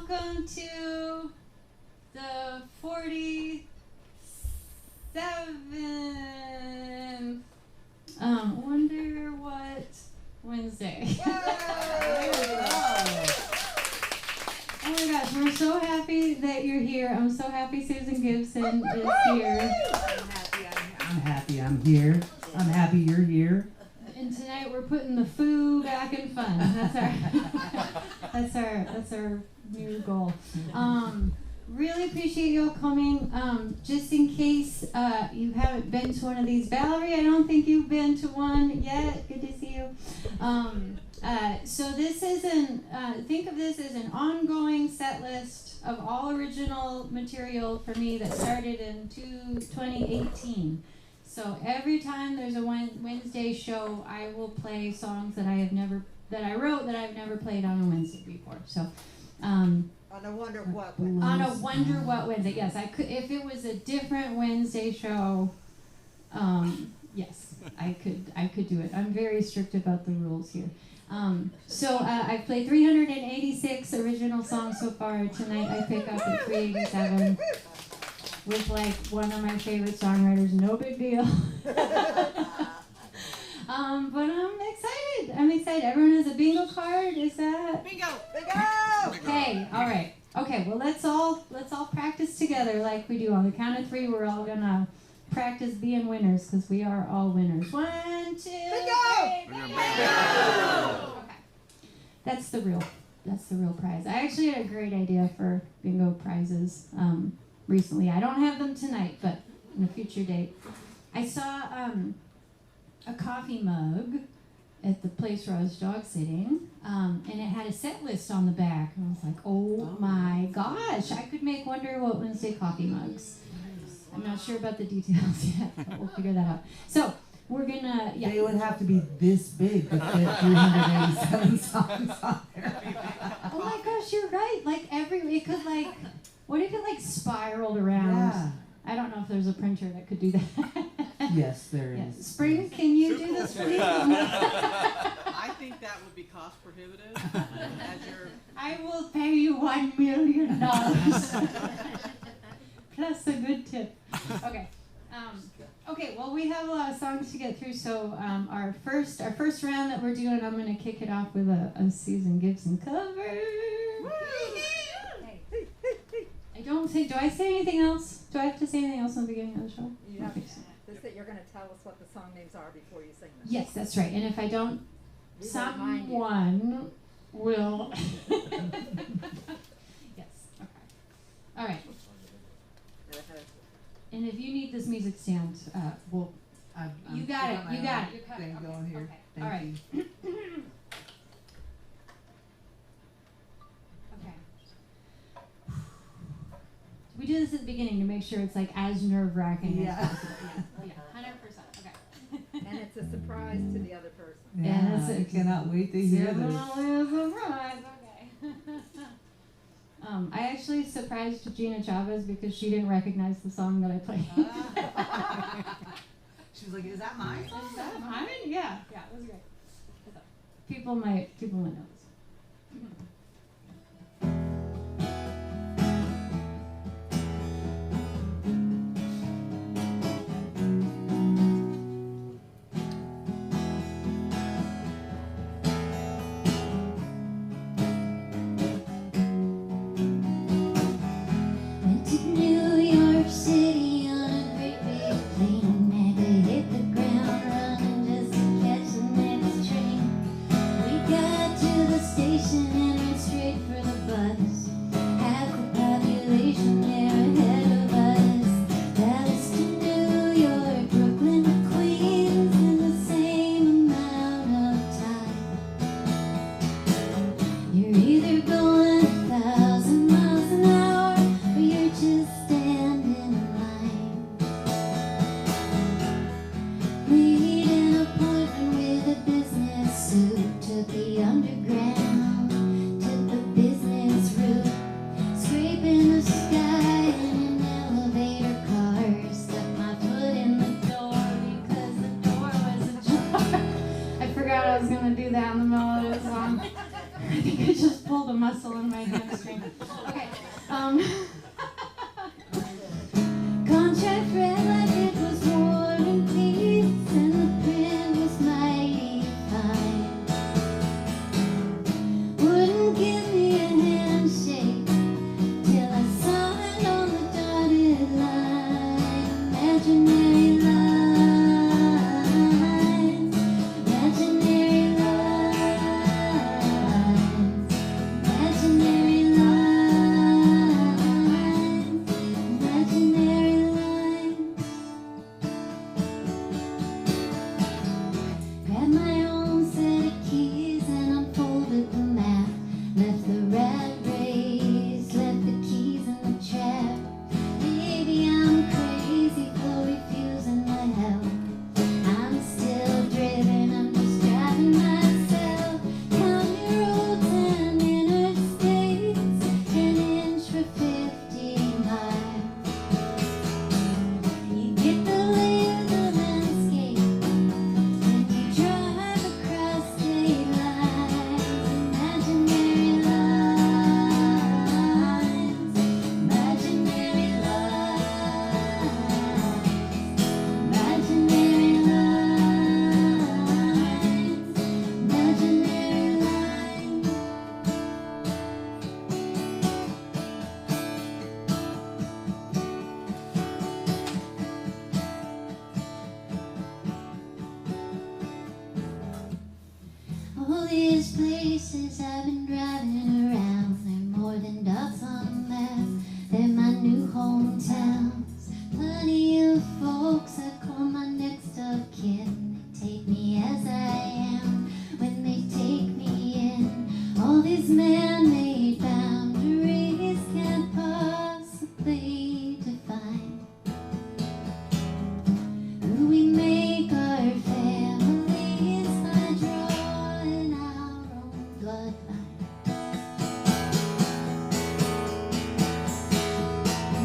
welcome to the 47th Wonder What Wednesday. Oh my gosh, we're so happy that you're here. I'm so happy Susan Gibson is here. I'm happy I'm here. I'm happy you're here. And tonight we're putting the foo back in fun. That's our new goal. Really appreciate you all coming. Just in case you haven't been to one of these, Valerie, I don't think you've been to one yet. Good to see you. So this is think of this as an ongoing set list of all original material for me that started in 2018. So every time there's a Wednesday show, I will play songs that I wrote that I've never played on a Wednesday before. So On a Wonder What Wednesday. on a Wonder What Wednesday, yes, I could. If it was a different Wednesday show, yes, I could do it. I'm very strict about the rules here. So I've played 386 original songs so far. Tonight I pick up at 387 with like one of my favorite songwriters. No big deal. But I'm excited. Everyone has a bingo card. Is that Bingo! okay? All right. Okay. Well, let's all practice together like we do. On the count of 3, we're all gonna practice being winners because we are all winners. 1, 2, 3. Bingo! Okay. That's the real prize. I actually had a great idea for bingo prizes recently. I don't have them tonight, but in a future date. I saw a coffee mug at the place where I was dog sitting, and it had a set list on the back. And I was like, oh my gosh, I could make Wonder What Wednesday coffee mugs. I'm not sure about the details yet, but we'll figure that out. So we're gonna, yeah. They would have to be this big to fit 387 songs on there. Oh my gosh, you're right. Like it could like, what if it like spiraled around? Yeah. I don't know if there's a printer that could do that. Yes, there is. Yeah. Spring, can you do this, please? I think that would be cost prohibitive. I will pay you $1 million plus a good tip. Okay. Okay. Well, we have a lot of songs to get through, so our first round that we're doing, I'm going to kick it off with a Susan Gibson cover. I don't think. Do I say anything else? Do I have to say anything else in the beginning of the show? You have to. Just that you're going to tell us what the song names are before you sing them. Yes, that's right. And if I don't, someone will. Yes. Okay. All right. And if you need this music stand, we'll. You got it. You got it. You're cut. Thing going here. Okay. Thank All right. you. Okay. We do this at the beginning to make sure it's like as nerve-wracking Yeah. as possible. Yeah. 100%. Okay. And it's a surprise to the other person. Yeah, that's I it. cannot wait to hear this. Definitely a surprise. Okay. I actually surprised Gina Chavez because she didn't recognize the song that I played. She was like, "Is that mine?" Is that mine? Yeah, it was great. People might know this. Went to New York City on a great big plane. Had to hit the ground running just to catch the next train. We got to the Contract read like it was war and peace, and the print was mighty fine. Wouldn't give me a handshake till I signed on the dotted line. Imaginary lines, imaginary lines, imaginary lines, imaginary lines. Grabbed my own set of keys and unfolded the map. Left the rat race, left the keys in the trap. Maybe I'm crazy for refusing the help. I'm still driven, I'm just driving myself. County roads and interstates, an inch for 50 miles. You get the lay of the landscape when you drive across state lines. Imaginary lines, imaginary lines, imaginary lines, imaginary lines. All these places I've been driving around, they're more than dots on a map. They're my new hometowns. Plenty of folks I call my next of kin. They take me as I am when they take me in. All these man-made boundaries can't possibly define who we make our families by drawing our own bloodline.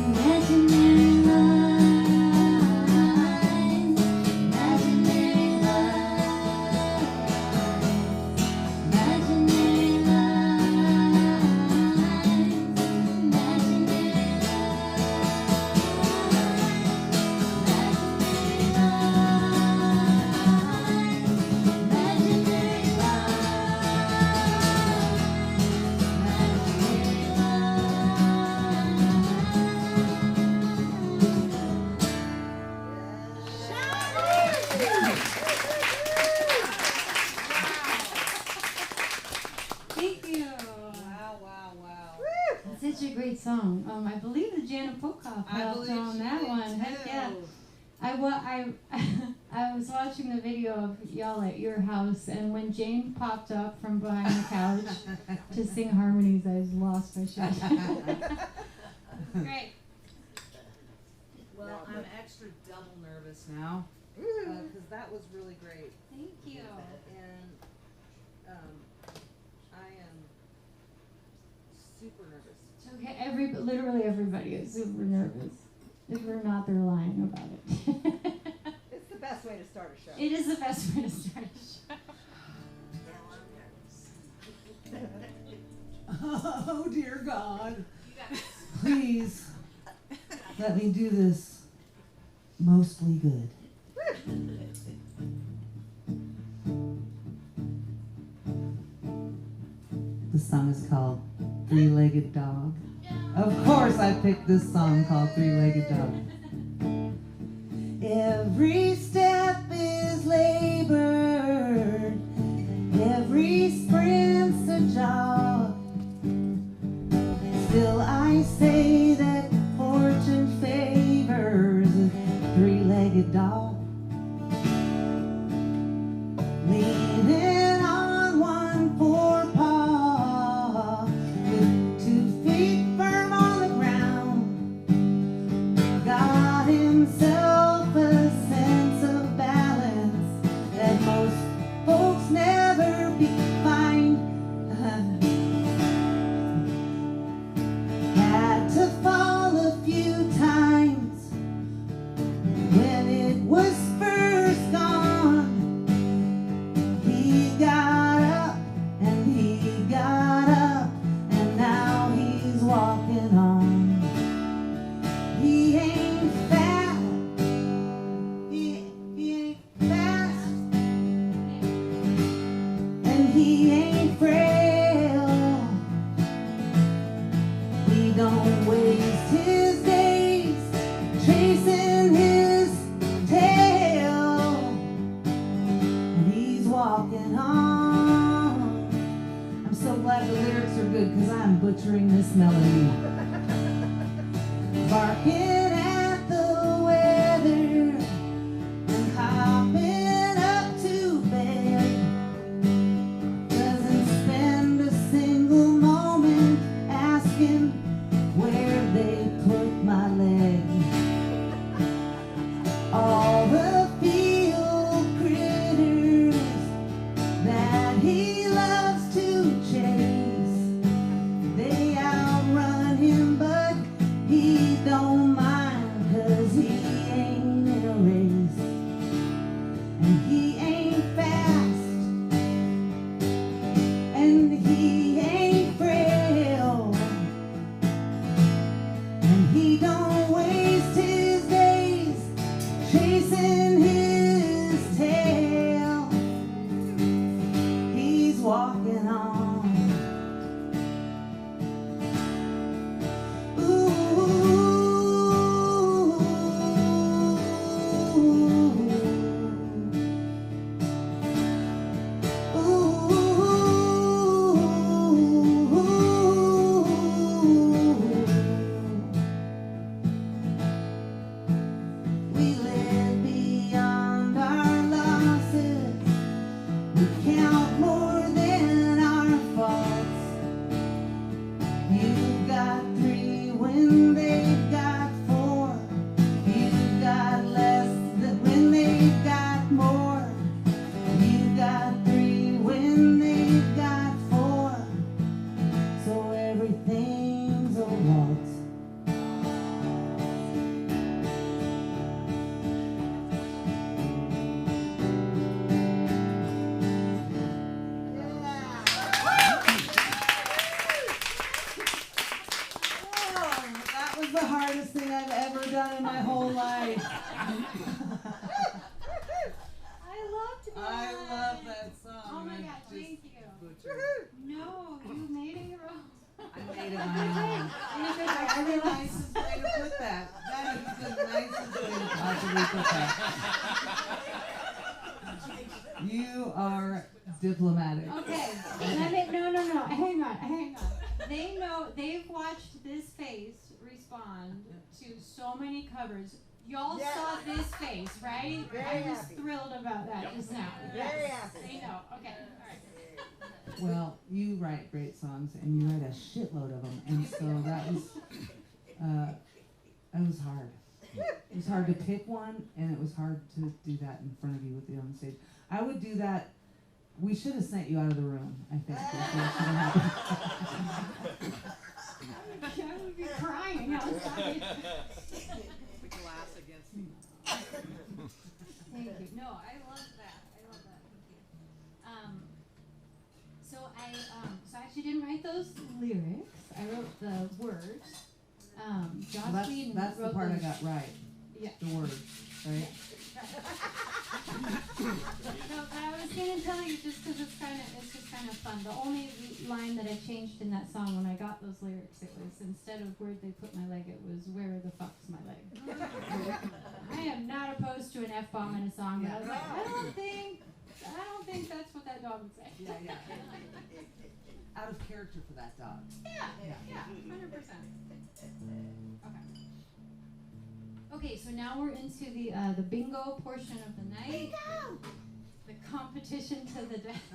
Imaginary lines, imaginary lines, imaginary lines, imaginary Thank you. Wow, wow, wow. It's such a great song. I believe the Janet Pocock I helped believe on she that did one. Heck yeah. too. I was watching the video of y'all at your house, and when Jane popped up from behind the couch to sing harmonies, I was lost my shit. Great. Well, I'm extra double nervous now because that was really great, Thank you. and I am super nervous. It's okay. Literally everybody is super nervous. If we're not, they're lying about it. It's the best way to start a show. It is the best way to start a show. Oh dear God! Please let me do this mostly good. The song is called Three-Legged Dog. Of course I picked this song called Three-Legged Dog. Every step is labored, every sprint's a jog. Still I say that fortune favors a three-legged dog. Leaning on one forepaw, with 2 feet firm on the ground, got himself a sense of balance that most folks never find. Had to find this melody. Barking at the weather and hopping up to bed. Doesn't spend a single moment asking where they put my leg. All the field critters that he loves to chase, they outrun him, but he don't mind, 'cause he ain't in a race, and he ain't fast, and he ain't frail, and he don't waste his days chasing his tail. He's walking on. We live beyond our losses. We count more than our faults. You've got 3 when they've got 4. You've got less than when they've got more. You've got 3 when they've got 4. So everything's a waltz. That was the hardest thing I've ever done in my whole life. I loved that. I love that song. Oh my I God, just thank you. butchered No, you made it your own. I made it my own. That's the nicest way to put that. That is the nicest way to possibly put that. You are diplomatic. Okay, no, hang on. They know, they've watched this face respond to so many covers. Y'all saw this face, right? I was thrilled about that just now. Very Yes, happy. they know. Okay, alright. Well, you write great songs, and you write a shitload of them, and so that was hard. It was hard to pick one, and it was hard to do that in front of you with you on stage. I would do that. We should have sent you out of the room, I think. That's what should have happened. I would be crying outside. The glass against me. Thank you. No, I love that. Thank you. So I actually didn't write those lyrics. I wrote the words. Josh Whedon That's the wrote part I those. got right. Yeah. The words, right? No, but I was gonna tell you just because it's just kind of fun. The only line that I changed in that song when I got those lyrics, it was instead of where'd they put my leg, it was where the fuck's my leg. I am not opposed to an F-bomb in a song, but I was like, I don't think that's what that dog would say. Yeah. Out of character for that dog. Yeah, 100%. Okay, so now we're into the bingo portion of the night. Bingo! The competition to the death.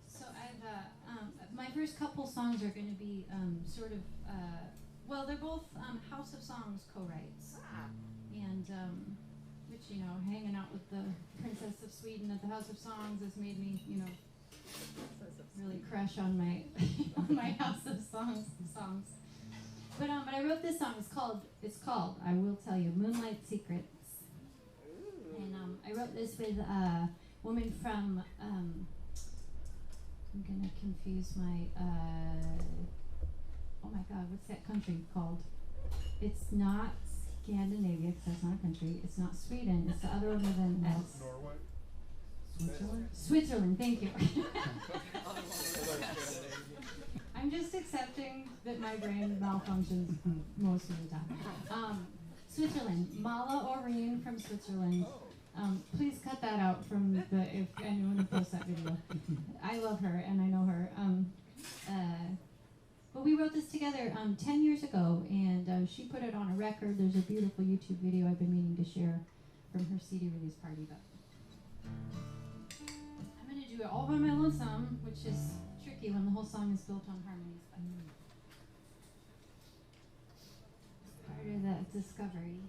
So my first couple songs are going to be sort of, well, they're both House of Songs co-writes. And, which, hanging out with the Princess of Sweden at the House of Songs has made me, really crush on my on my House of Songs. But I wrote this song. It's called I Will Tell You, Moonlight Secrets. And I wrote this with a woman from I'm gonna confuse my oh my god, what's that country called? It's not Scandinavia, because that's not a country. It's not Sweden. It's the other one with an S. Norway? Switzerland, thank you. I'm just accepting that my brain malfunctions most of the time. Switzerland, Mala Oreen from Switzerland. Please cut that out from if anyone posts that video. I love her and I know her. But we wrote this together 10 years ago, and she put it on a record. There's a beautiful YouTube video I've been meaning to share from her CD release party. But I'm going to do it all by my lonesome, which is tricky when the whole song is built on harmonies. But it's part of that discovery.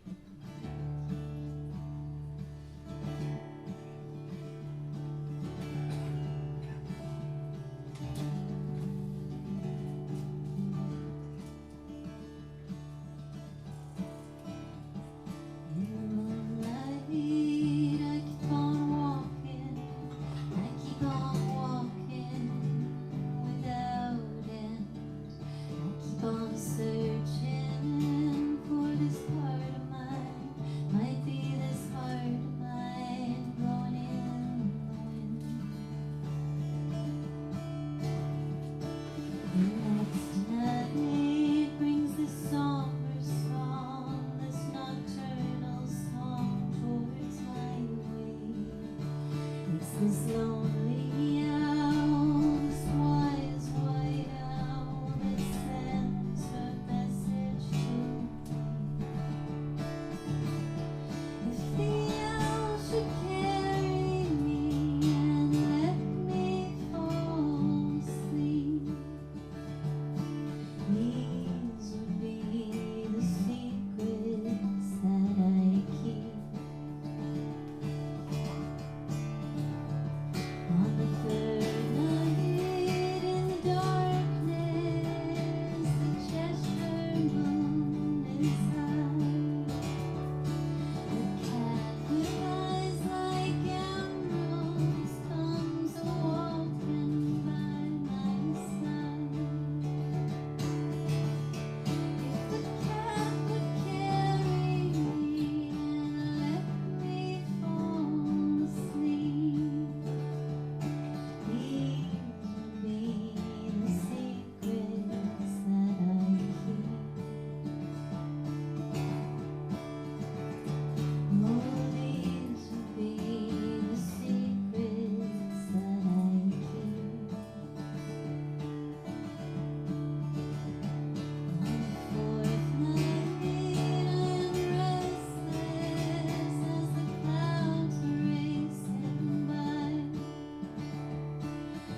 Searching for this part of mine, might be this heart of mine blowing in the wind. The next night brings this somber song, this nocturnal song towards my way. It's this lonely owl, this wise white owl that sends her message to me. If the owl should carry me and let me fall asleep, these would be the secrets that I keep. On the third night in the darkness, the Cheshire moon is high. The cat with eyes like emeralds comes a-walking by my side. If the cat would carry me and let me fall asleep, these would be the secrets that I keep. Oh, these would be the secrets that I keep. On the fourth night, I'm restless as the clouds are racing by.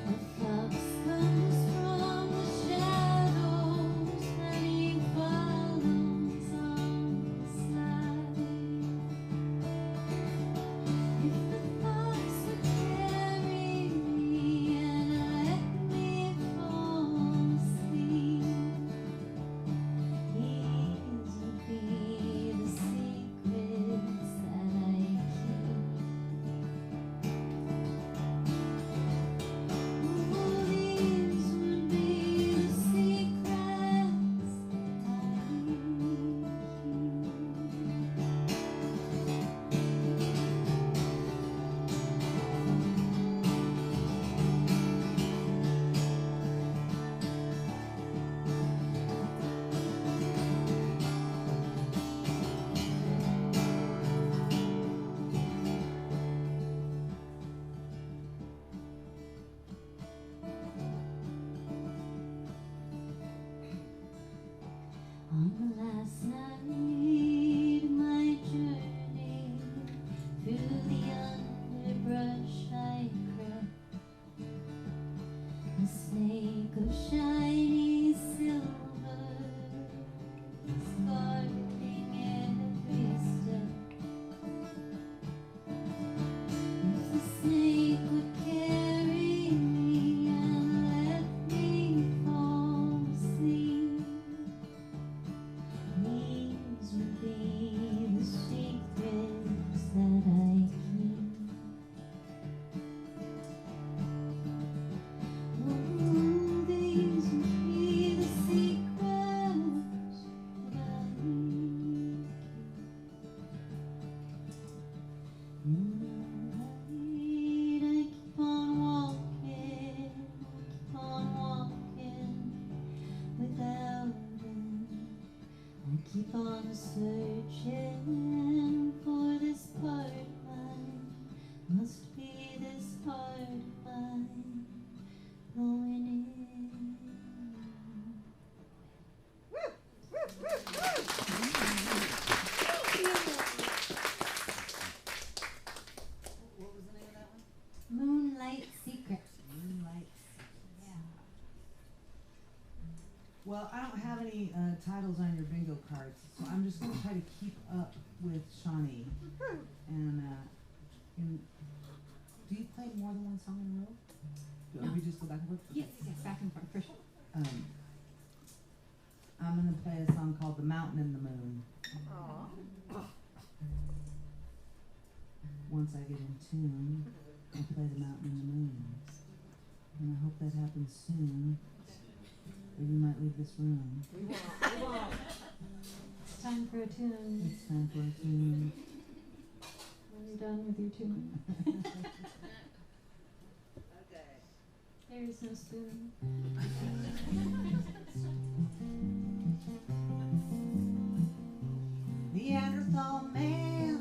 A fox comes from the shadows and he follows on the side. If the fox would carry me and let me fall asleep, these would be the secrets that I keep. Oh, these would be the secrets that I On the last night of my journey through the underbrush I crept. A snake of shiny silver was guarding every step. If the snake would carry me and let me fall asleep, these would be the secrets that I keep. Oh, these would be the secrets that I keep. In the night I keep on walking, without end. I keep on searching for this part of mine. Well, I don't have any titles on your bingo cards, so I'm just going to try to keep up with Shawnee. And do you play more than one song in a row? Or No. we just go back and forth? Yes, back and forth, for sure. I'm going to play a song called The Mountain and the Moon. Aw. Once I get in tune, I'll play The Mountain and the Moon. And I hope that happens soon. Or you might leave this room. We won't. It's time for a tune. It's time for a tune. When you're done with your tune. Okay. There is no spoon. Neanderthal man,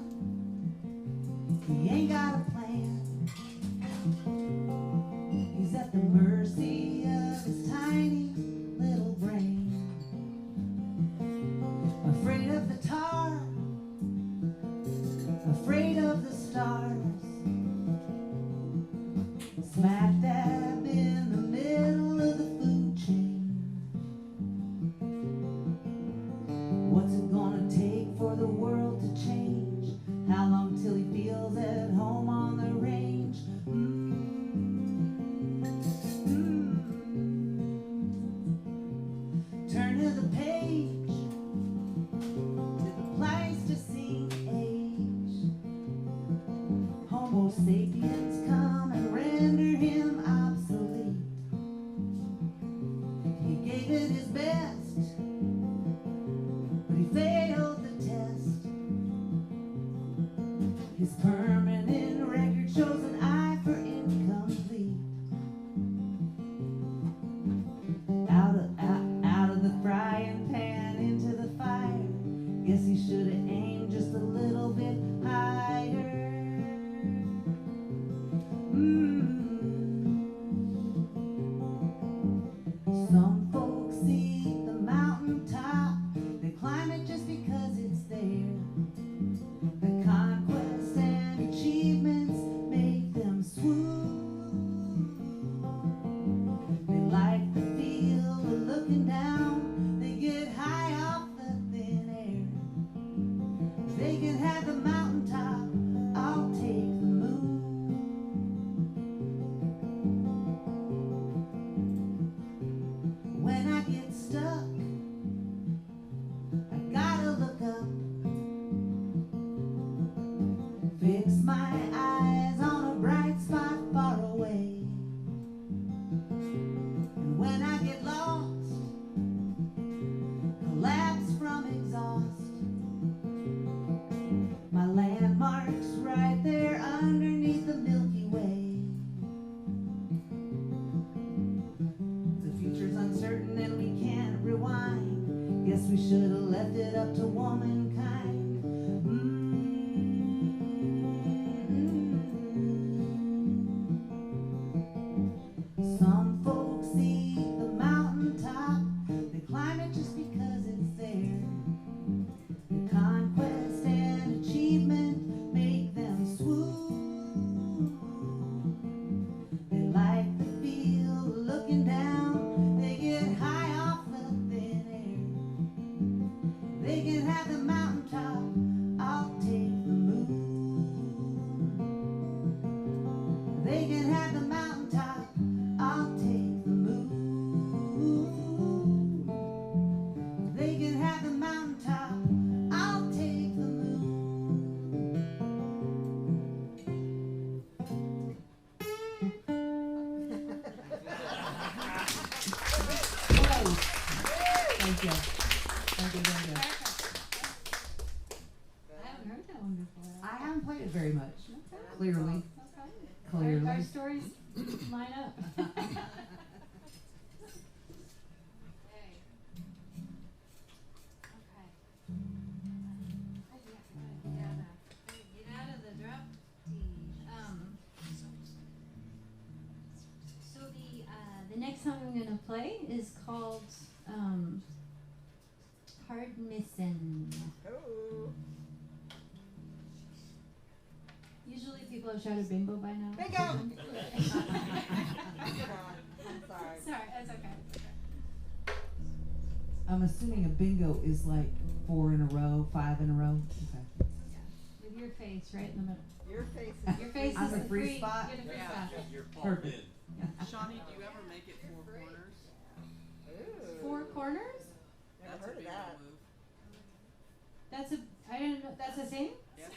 he ain't got a plan. He's at the mercy of his tiny little brain. Afraid of the tar, afraid of the stars. Smack dab in the middle of the food chain. What's it gonna take for the world to change? How long till he feels at home on the range? Turn to the page to the Pleistocene age. Homo sapiens come and render him obsolete. He gave it his best, but he failed the test. His permanent record shows an eye for incomplete. Out of the frying pan into the fire. Guess he should have aimed just a little bit higher. Some folks see the mountaintop. They climb it just because it's there. The conquest and achievements make them swoon. They like the feel of looking down. They get high off the thin air. They can have the mountaintop. I'll take the moon. When I get stuck, I gotta look up. Fix my eyes on a bright spot far away. And when I get lost, collapse from exhaust. My landmark's right there underneath the Milky Way. The future's uncertain and we can't rewind. Guess we should have left it up to womankind. Some folks see the mountaintop. They climb it just because it's there. The conquest and achievement make them swoon. They like the feel of looking down. They get high off the thin air. They can have the mountaintop. I'll take the moon. They can have the mountaintop. I'll take the moon. They can have the mountaintop. I'll take the moon. Close. Thank you. Thank you, thank you. I haven't heard that one before. I haven't played it very much. Okay. Clearly. Okay. Clearly. Our stories line up. Okay. Get out of the drop. So the next song I'm gonna play is called Hard Missin'. Oh. Usually people have shouted bingo by now. Bingo! I'm sorry. Sorry, that's okay. I'm assuming a bingo is like 4 in a row, 5 in a row. Okay. With your face right in the middle. Your face is Your face I'm is the the free spot? You're the free Yeah. spot. You're Paul Perfect. Lynn. Shawnee, do you ever make it 4 corners? Ooh. 4 corners? Never That's heard a of bingo that. move. That's a. I didn't know. That's a thing. Yep.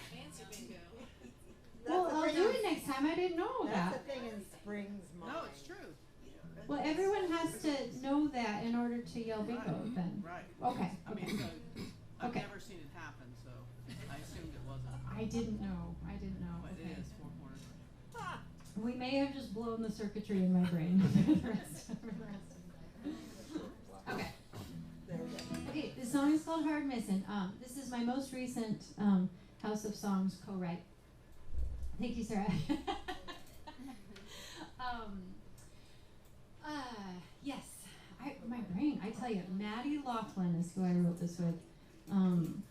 Well, That's I'll the do thing it next time. I didn't know That's that. the thing in Spring's mind. No, it's true. Well, everyone has to know that in order to yell bingo. Right. Then. Right. Okay. I mean, Okay. so I've Okay. never seen it happen, so I assumed it wasn't. I didn't know. I didn't know. But Okay. it is 4 corners. We may have just blown the circuitry in my brain for the rest of Okay. There we go. Okay, this song is called Hard Missin'. This is my most recent House of Songs co-write. Thank you, Sarah. Yes, my brain, I tell you, Maddie Laughlin is who I wrote this with. And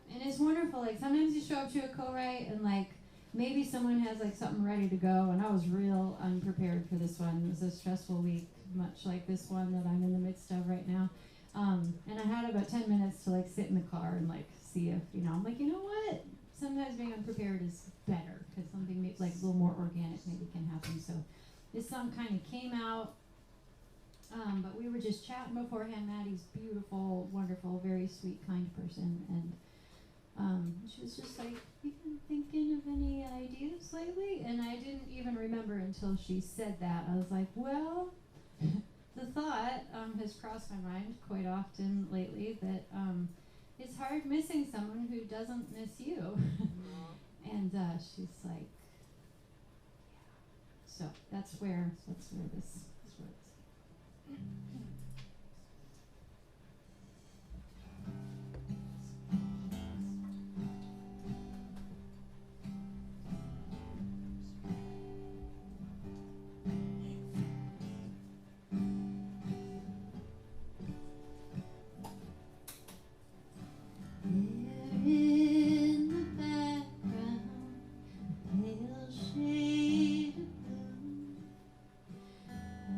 it's wonderful. Like, sometimes you show up to a co-write and, like, maybe someone has, like, something ready to go, and I was real unprepared for this one. It was a stressful week, much like this one that I'm in the midst of right now. And I had about 10 minutes to, like, sit in the car and, like, see if, I'm like, you know what? Sometimes being unprepared is better, because something like a little more organic maybe can happen. So this song kind of came out, but we were just chatting beforehand. Maddie's beautiful, wonderful, very sweet, kind person, and she was just like, "You been thinking of any ideas lately?" And I didn't even remember until she said that. I was like, well, the thought has crossed my mind quite often lately that it's hard missing someone who doesn't miss you. And she's like, yeah. So that's where this works. In the background, a pale shade of blue.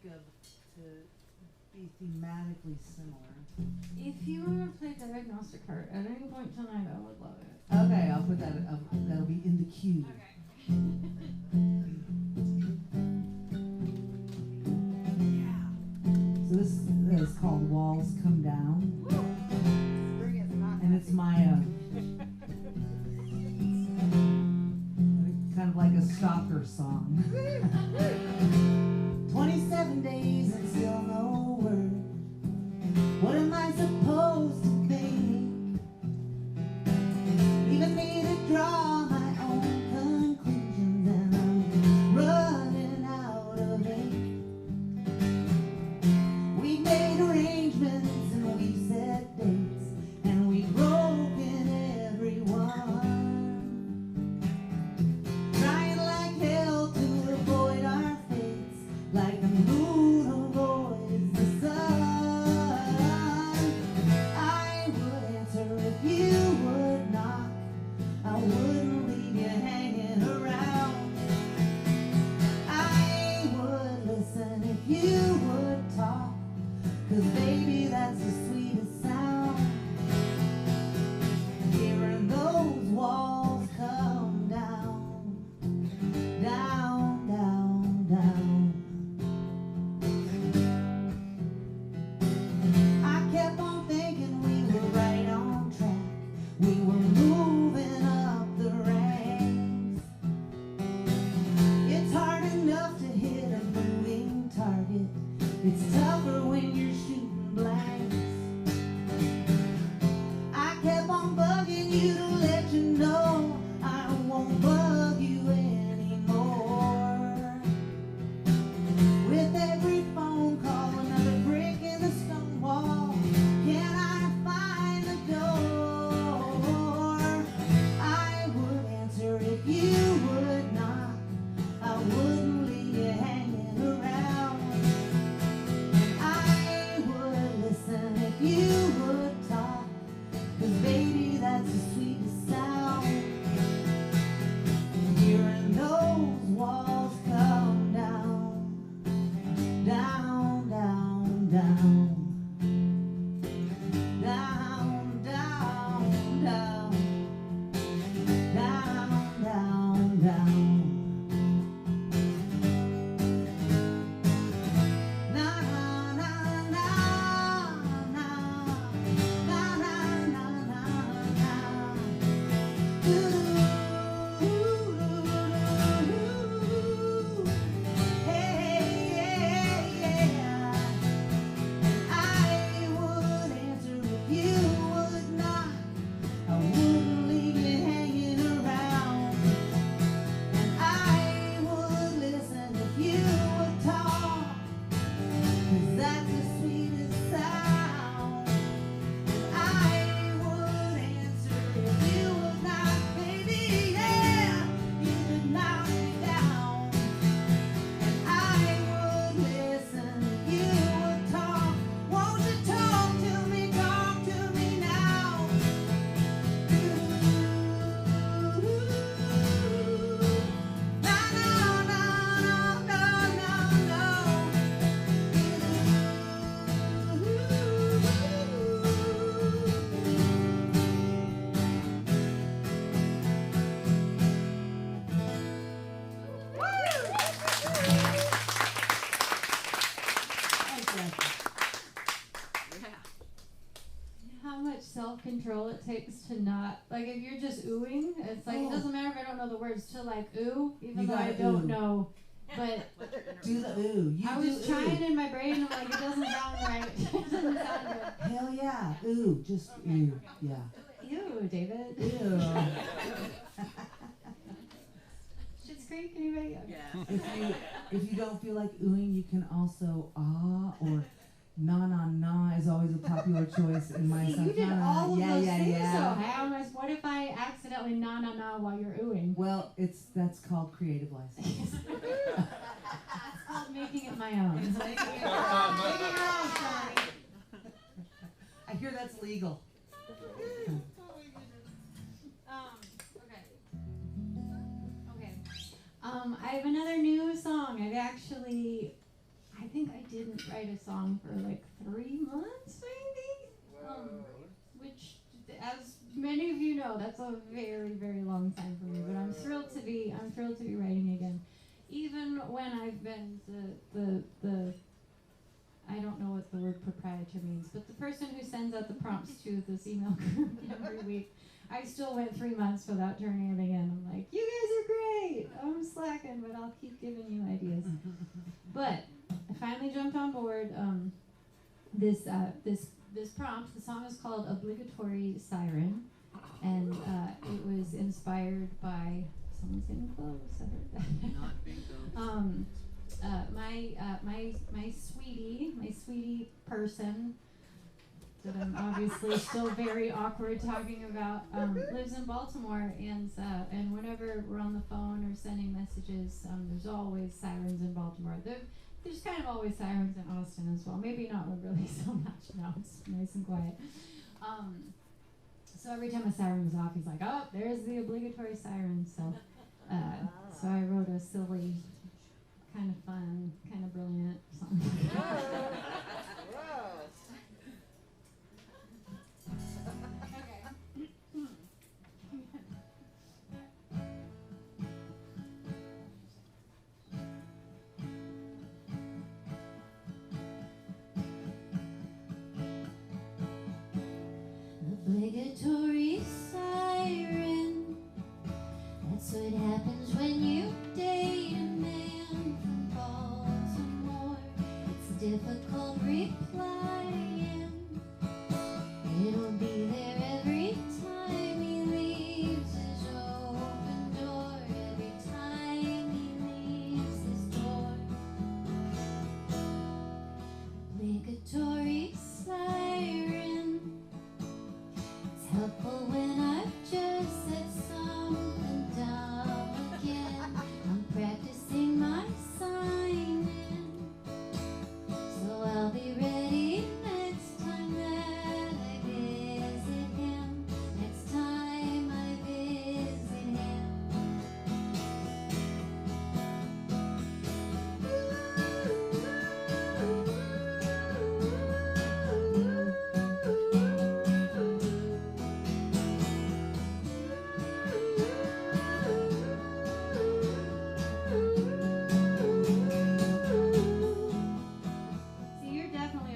of to be thematically similar. If you want to play diagnostic heart at any point tonight, I would love it. Okay, I'll put that. That'll be in the queue. So this is called Walls Come Down, Spring is not and it's my kind of like a stalker song. 27 days and still no word. What am I supposed to think? Leaving me to draw my own conclusions, and I'm running out of ink. We made arrangements and we set dates, and we've broken everyone. Trying like hell to avoid our fates, like the moon avoids the sun. I would answer if you would knock. I wouldn't leave you hanging around. I would listen if you would talk, 'cause baby, that's the sweetest sound. Hearing those walls come down, down, down, down. I kept on thinking we were right on track. We were moving up the ranks. It's hard enough to hit a moving target. It's tougher when you're shooting blanks. I kept on bugging you to let you know I won't bug you anymore. With every phone call, another brick in the stone wall. Can I find the door? I would answer if you would knock. I wouldn't leave you hanging around. I would listen if you would talk, 'cause baby, that's the sweetest sound. Hearing those walls come down, down, down, down. Down, down, down. Down, down, down. Na na na na na na na na na na. Ooh, hey, yeah. I would answer if you would not. I wouldn't leave you hanging around. And I would listen if you would talk, 'cause that's the sweetest sound. And I would answer if you would not, baby, yeah. You would knock me down. And I would listen if you would talk. Won't you talk to me now? Na na na na na na na. How much self-control it takes to not, like, if you're just oohing, it's like, it doesn't matter if I don't know the words, to like ooh, even You though I gotta don't ooh. know. But Do the ooh. You I do was trying ooh. in my brain, I'm like, it doesn't sound right. It doesn't sound good. Hell yeah. Ooh. Just ooh. Yeah. Ew, David. Ew. Shit's Creek, anybody? Okay. Yeah. If you don't feel like oohing, you can also ah or na na na is always a popular choice in my See, you did all of yeah, those yeah, things yeah. though. How am I, what if I accidentally na na na while you're oohing? Well, that's called creative license. It's called making it my own. It's making it your own, Shawnee. I hear that's legal. Okay. I have another new song. I think I didn't write a song for like 3 months, maybe. Which, as many of you know, that's a very, very long time for me. But I'm thrilled to be writing again, even when I've been the I don't know what the word proprietor means, but the person who sends out the prompts to this email group every week. I still went 3 months without turning it in. I'm like, you guys are great. I'm slacking, but I'll keep giving you ideas. But I finally jumped on board. This prompt, the song is called Obligatory Siren, and it was inspired by, someone's getting close, I heard that. Not bingo. My sweetie person, that I'm obviously still very awkward talking about, lives in Baltimore, and whenever we're on the phone or sending messages, there's always sirens in Baltimore. There's kind of always sirens in Austin as well. Maybe not really so much now. It's nice and quiet. So every time a siren was off, he's like, "Oh, there's the obligatory siren." So I wrote a silly, kind of fun, kind of brilliant song. Okay. Obligatory siren. That's what happens when you date a man from Baltimore. It's difficult replying. It'll be there every time he leaves his open door. Every time he leaves his door. Obligatory siren. It's helpful when I've just said something dumb again. I'm practicing my signing, so I'll be ready next time that I visit him. Next time I visit him. See, you're definitely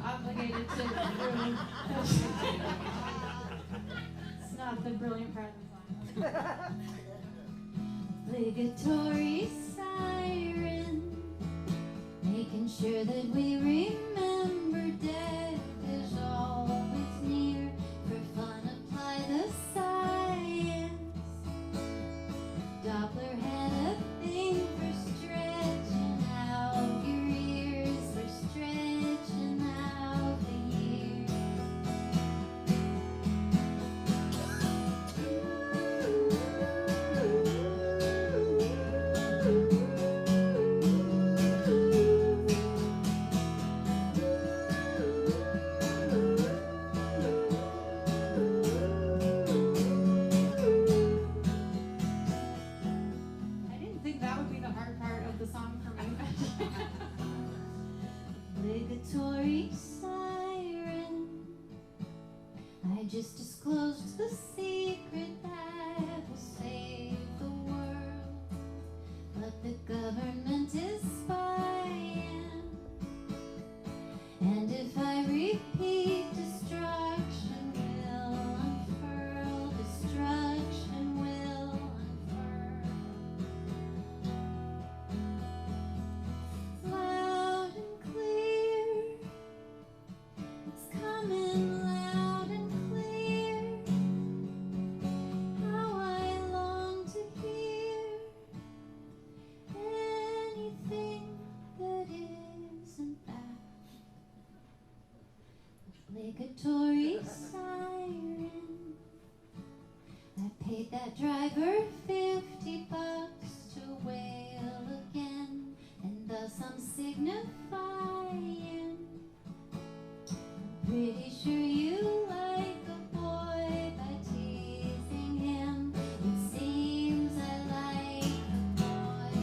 obligated to It's not the brilliant part of the song. Obligatory siren, making sure that we remember death is always near. For fun, apply the science. Doppler had a thing for stretching out your ears, for stretching out the years. I didn't think that would be the hard part of the song for me. Obligatory siren. I just disclosed the secret that will save the world, but the government is spying. And if I repeat, destruction will unfurl. Destruction will unfurl. Loud and clear, it's coming loud and clear. How I long to hear anything that isn't that. Obligatory siren. I paid that driver $50 to wail again, and thus I'm signifying. I'm pretty sure you like a boy by teasing him. It seems I like a boy.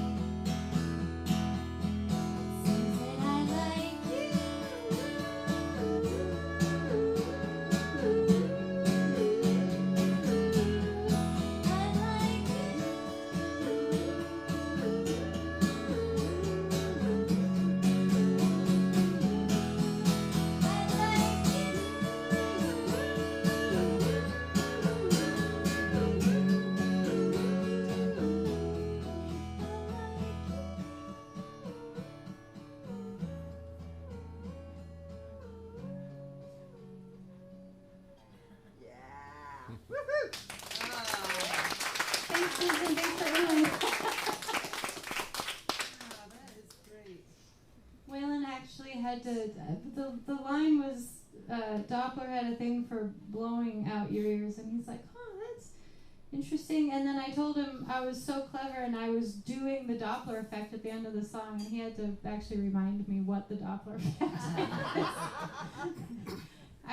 actually had to. The line was Doppler had a thing for blowing out your ears, and he's like, "Oh, that's interesting." And then I told him I was so clever, and I was doing the Doppler effect at the end of the song, and he had to actually remind me what the Doppler effect is.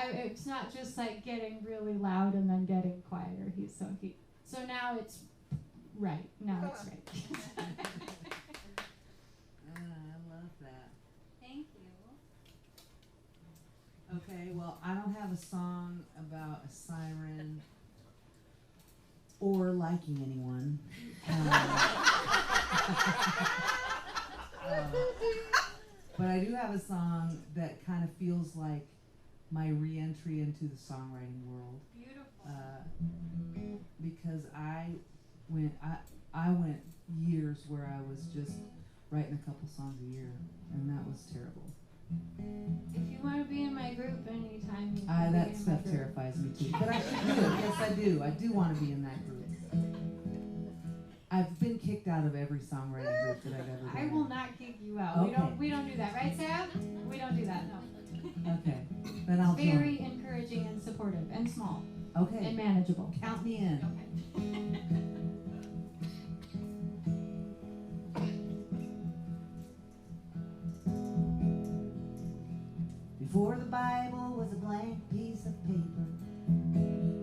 It's not just like getting really loud and then getting quieter. So now it's right. Now it's right. I love that. Thank you. Okay, well, I don't have a song about a siren or liking anyone. But I do have a song that kind of feels like my re-entry into the songwriting world. Beautiful. Because I went years where I was just writing a couple songs a year, and that was terrible. If you want to be in my group anytime, you can That be in stuff my group. terrifies me too. But I should do it. Yes, I do. I do want to be in that group. I've been kicked out of every songwriting group that I've ever been I in. will not kick you out. Okay. We don't do that, right, Sarah? We don't do that. No. Okay. Then I'll Very join. encouraging and supportive and small Okay. and manageable. Count me in. Okay. Before the Bible was a blank piece of paper,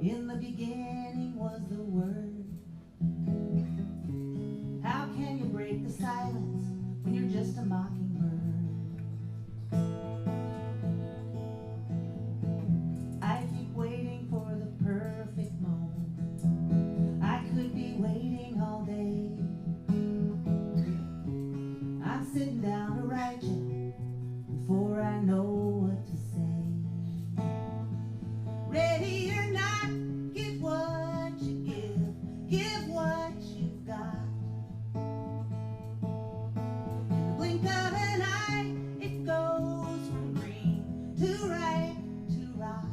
in the beginning was the Word. How can you break the silence when you're just a mockingbird? I keep waiting for the perfect moment. I could be waiting all day. I'm sitting down to write you before I know what to say. Ready or not, give what you give what you've got. In the blink of an eye, it goes from green to ripe to rot.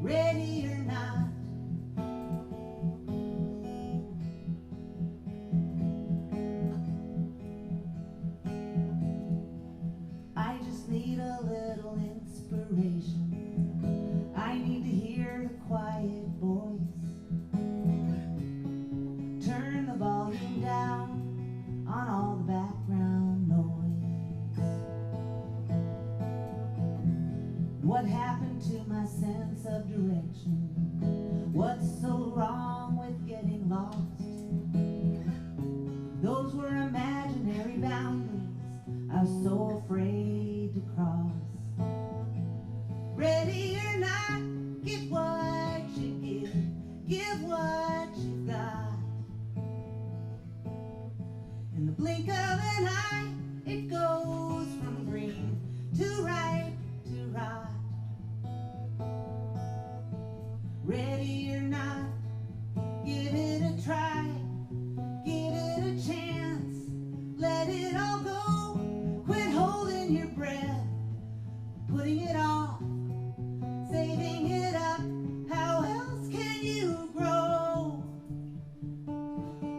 Ready or not. I just need a little inspiration. I need to hear the quiet voice. Turn the volume down on all the background noise. What happened to my sense of direction? What's so wrong with getting lost? Those were imaginary boundaries I was so afraid to cross. Ready or not, give what you give what you've got. In the blink of an eye, it goes from green to ripe to rot. Ready or not, give it a try, give it a chance, let it all go. Quit holding your breath, putting it off, saving it up. How else can you grow?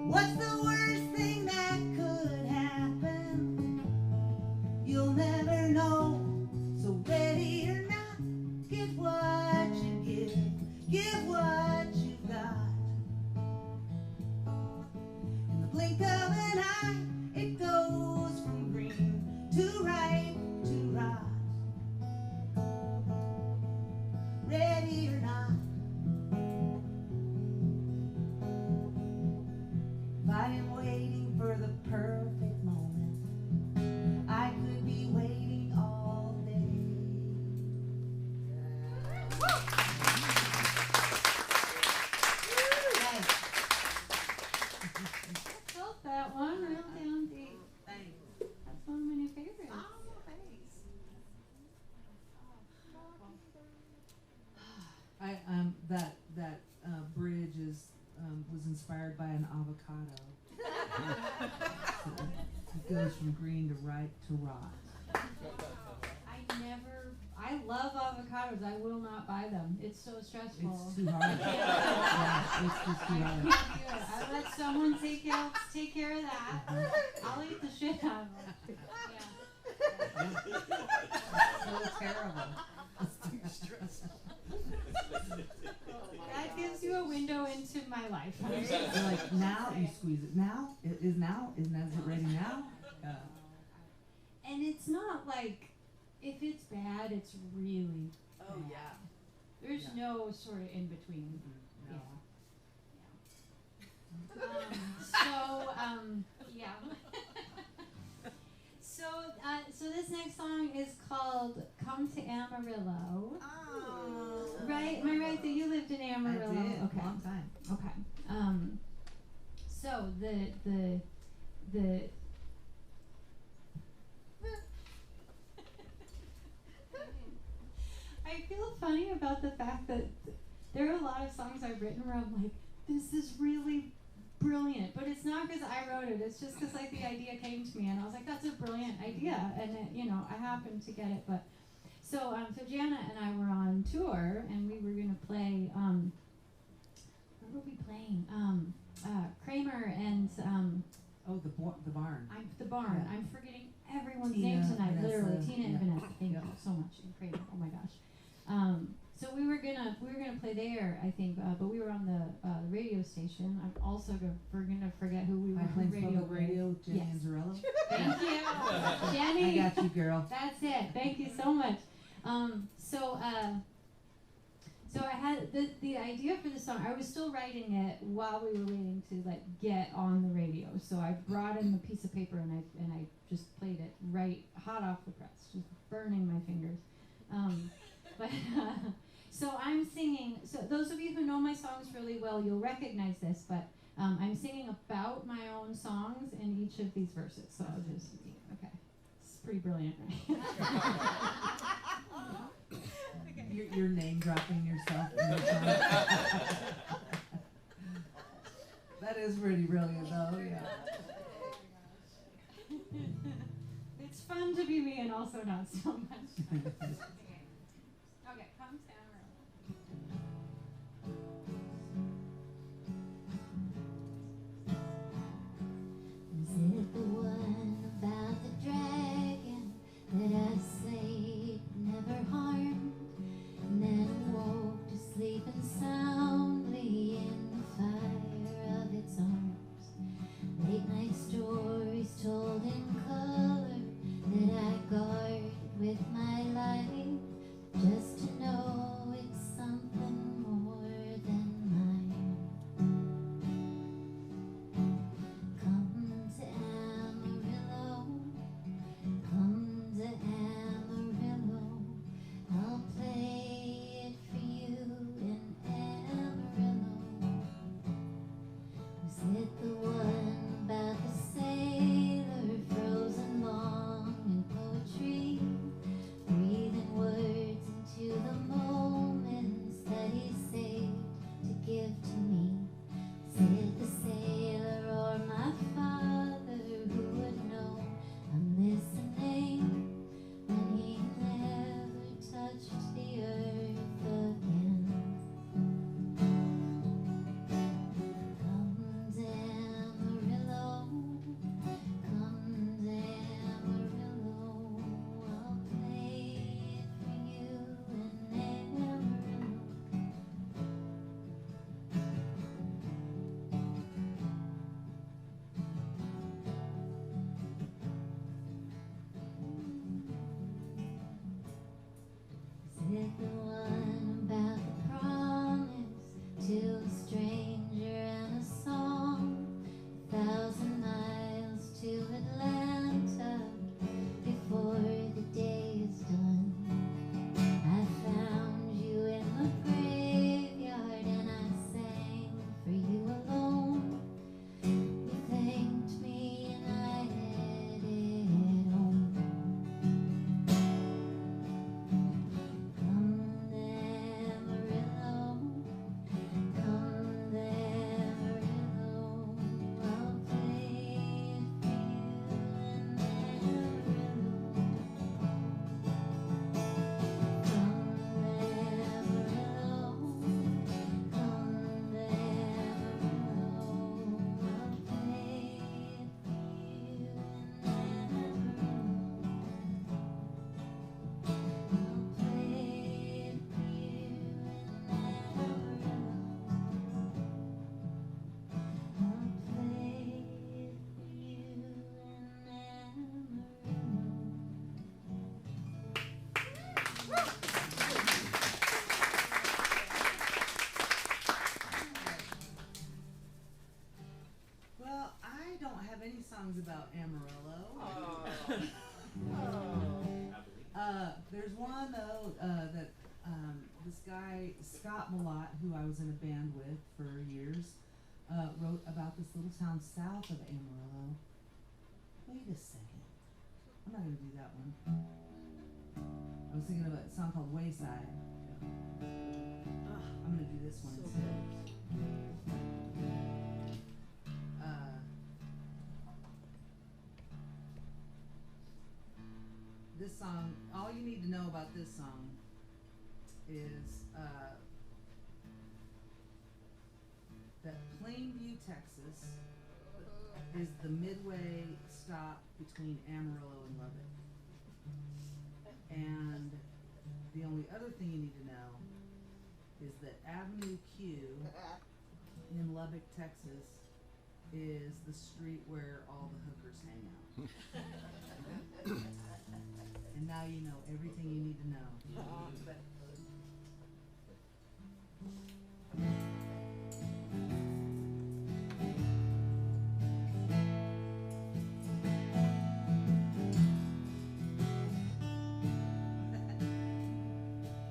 What's the worst thing that could happen? You'll never know. So ready or not, give what you give what you've got. In the blink of an eye, it goes from green to ripe to rot. Ready or not. If I am waiting for the perfect moment, I could be waiting all day. I felt that one real down deep. Thanks. That's one of my new favorites. Thanks. That bridge was inspired by an avocado. It goes from green to ripe to rot. I love avocados. I will not buy them. It's so stressful. It's too hard. Yeah, it's just too I hard. can't do it. I let someone take care of that. I'll eat the shit out of them. So terrible. It's too stressful. That gives you a window into my life. You're like, now you squeeze it. Now? Is it ready now? And it's not like, if it's bad, it's really Oh, bad. yeah. There's Yeah. no sort of in between. No. Yeah. So this next song is called "Come to Amarillo." Oh. Right? Am I right that you lived in I Amarillo? did. Okay. Long time. Okay. So the I feel funny about the fact that there are a lot of songs I've written where I'm like, this is really brilliant, but it's not because I wrote it. It's just because like the idea came to me, and I was like, that's a brilliant idea, and it, I happened to get it. But so Jana and I were on tour, and we were gonna play. What were we playing? Kramer and Oh, the barn. the barn. Yeah. I'm forgetting everyone's Tina, name tonight. Vanessa, Literally, Tina and yeah. Vanessa. Thank Yeah. you so much. And Kramer. Oh my gosh. So we were gonna play there, I think, but we were on the radio station. We're gonna forget who we were I on played radio Public Radio, with. Jenny Yes. Anzarello. Thank you, Jenny. I got you, girl. That's it. Thank you so much. So I had the idea for the song. I was still writing it while we were waiting to like get on the radio. So I brought in the piece of paper and I just played it right hot off the press, just burning my fingers. So I'm singing. So those of you who know my songs really well, you'll recognize this. But I'm singing about my own songs in each of these verses. So I'll just okay. It's pretty brilliant, right? You're name dropping yourself. In your song. That is pretty brilliant, though. Yeah. It's fun to be me and also not so much. Okay, come down. Is it the one about the dragon that I slayed, never harmed, and then woke to sleeping soundly in the fire of its arms? Late night stories told in color that I guard with my life, just to know songs about Amarillo. There's one though that this guy Scott Malott, who I was in a band with for years, wrote about this little town south of Amarillo. Wait a second, I'm not gonna do that one. I was thinking about a song called Wayside. I'm gonna do this one instead. This song, all you need to know about this song is that Plainview, Texas is the midway stop between Amarillo and Lubbock. And the only other thing you need to know is that Avenue Q in Lubbock, Texas is the street where all the hookers hang out. And now you know everything you need to know.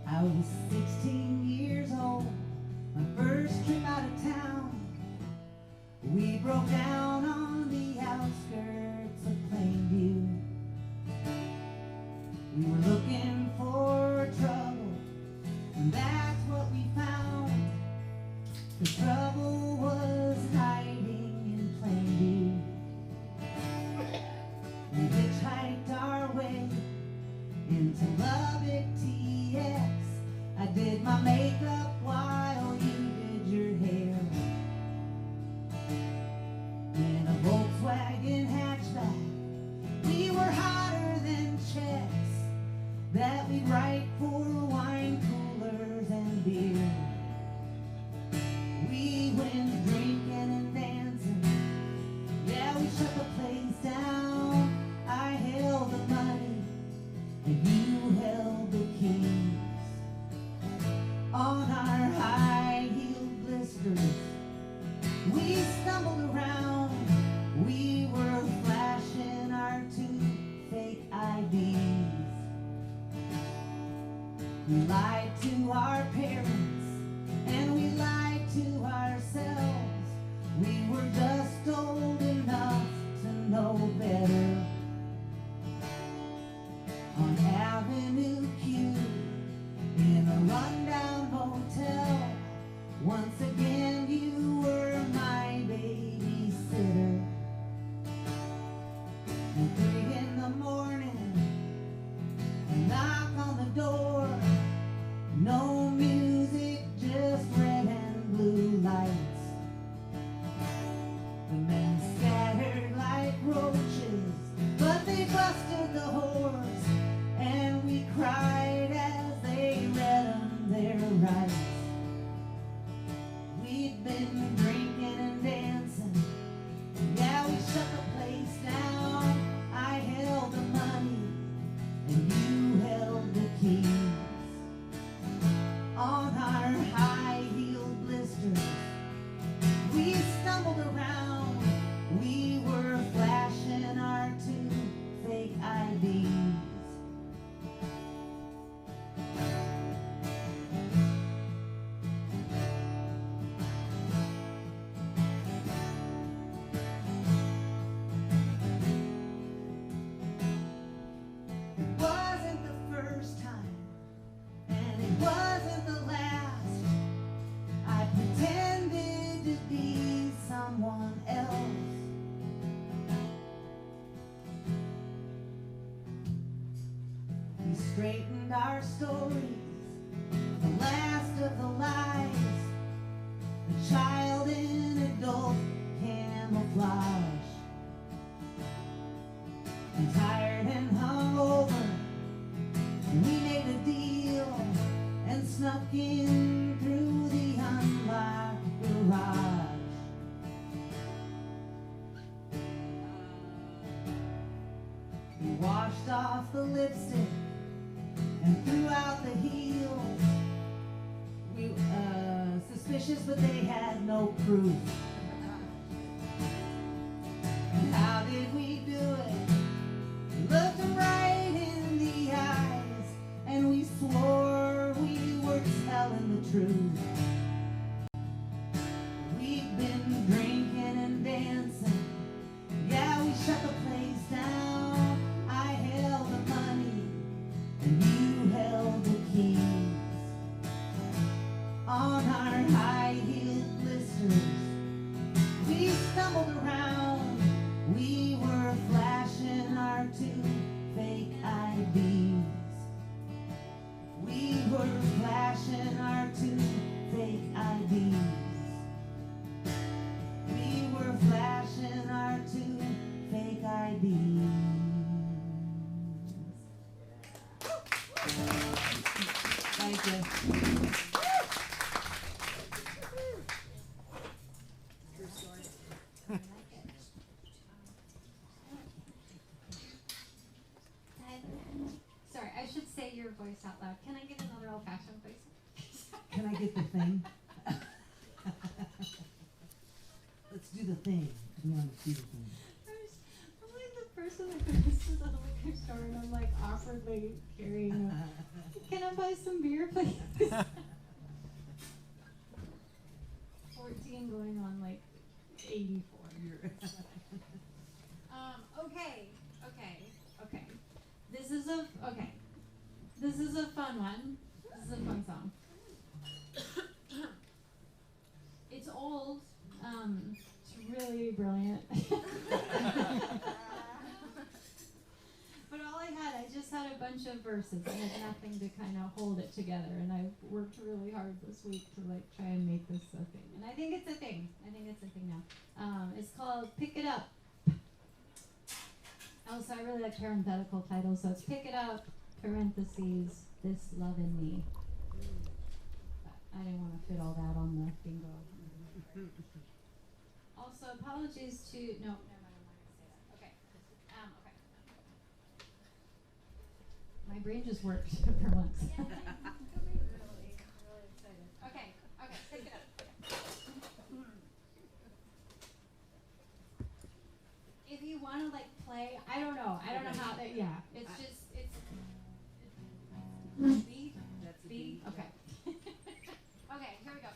I was 16 years old, my first trip out of town. We broke down on the outskirts of Plainview. We were looking for trouble, and that's what we found. The trouble was hiding in Plainview. We hitchhiked our way into Lubbock, TX. I did my makeup while you did your hair. In a Volkswagen hatchback, we were hotter than checks that we'd write for wine coolers and beer. We went drinking and dancing, yeah, we shut the place down. I held the money and you held the keys. On our high-heeled blisters, we stumbled around. We were flashing our 2 fake IDs. We lied to our parents and we lied to ourselves. We were just old enough to know better. On Avenue Q, in a rundown motel, once again you were my babysitter. At 3 in the morning, a knock on the door. No music, just red and blue lights. The men scattered like roaches, but they busted the horse, and we cried as they read them their rights. We'd been drinking and dancing, yeah, we shut the place down. I held the money and you held the keys. On our high-heeled blisters, we stumbled around. We were flashing our 2 fake IDs. It wasn't the first time, and it wasn't the last. I pretended to be someone else. We straightened our stories, the last of the lies, the child in adult camouflage. And tired and hungover, we made a deal and snuck in through the unlocked garage. We washed off the lipstick and threw out the heels. We suspicious, but they had no proof. And how did did we do it? Looked him right in the eyes, and we swore we were telling the truth. We've been drinking and dancing, yeah, we shut the place down. I held the money, and you held the keys. On our high-heeled blisters, we stumbled around. We were flashing our 2 fake IDs. We were flashing our 2 fake IDs. We were flashing our 2 fake IDs. Thank you. Sorry, I should say your voice out loud. Can I get another old fashioned, please? Can I get the thing? Let's do the thing. You want to do the thing. I'm like the person that goes to the liquor store and I'm like awkwardly carrying a, can I buy some beer, please? 14 going on like 84. Okay. This is a fun one. This is a fun song. It's old. It's really brilliant. But all I just had a bunch of verses. I had nothing to kind of hold it together, and I worked really hard this week to like try and make this a thing. And I think it's a thing. Now. It's called Pick It Up. Also, I really like parenthetical titles, so it's Pick It Up, parentheses, This Love in Me. But I didn't want to fit all that on the bingo. Also, apologies to, no, never mind, I'm not going to say that. Okay. Okay. My brain just worked for once. Okay, pick it up. If you want to like play, I don't know how that, yeah, it's just, it's B? That's a B? B. Okay. Okay, here we go.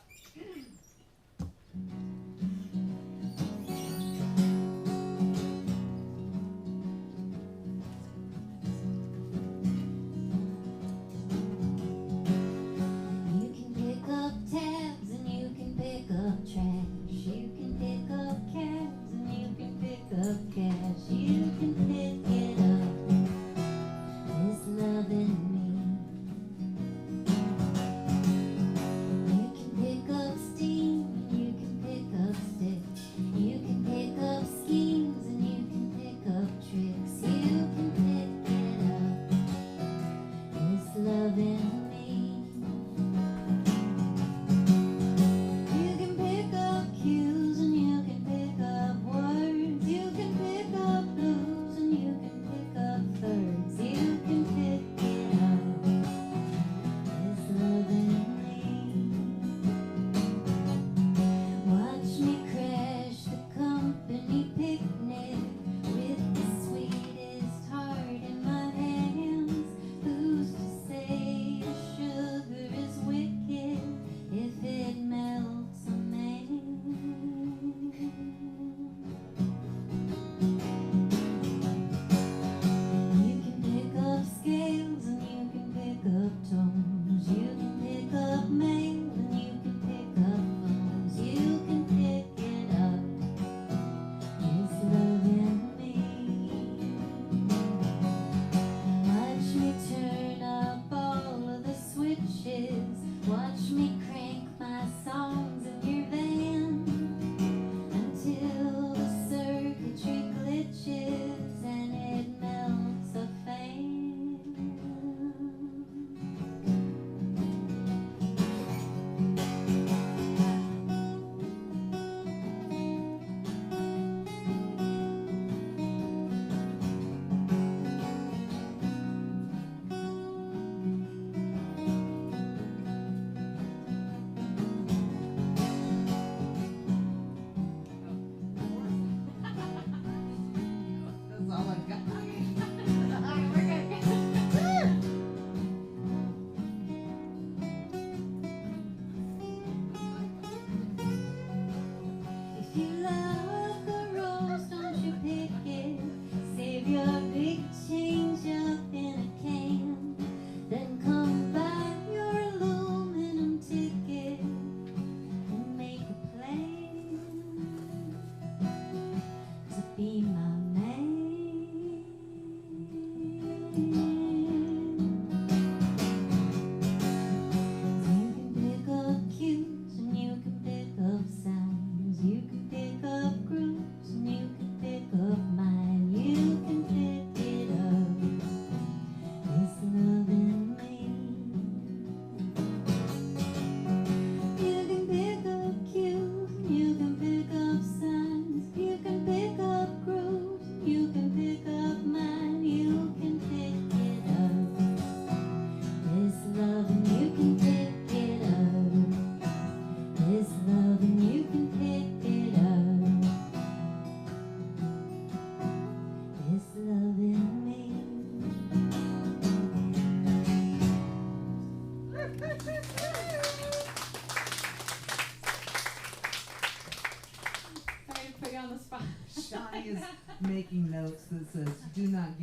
You can pick up tabs and you can pick up trash. You can pick up cabs and you can pick up cash. You can pick it up.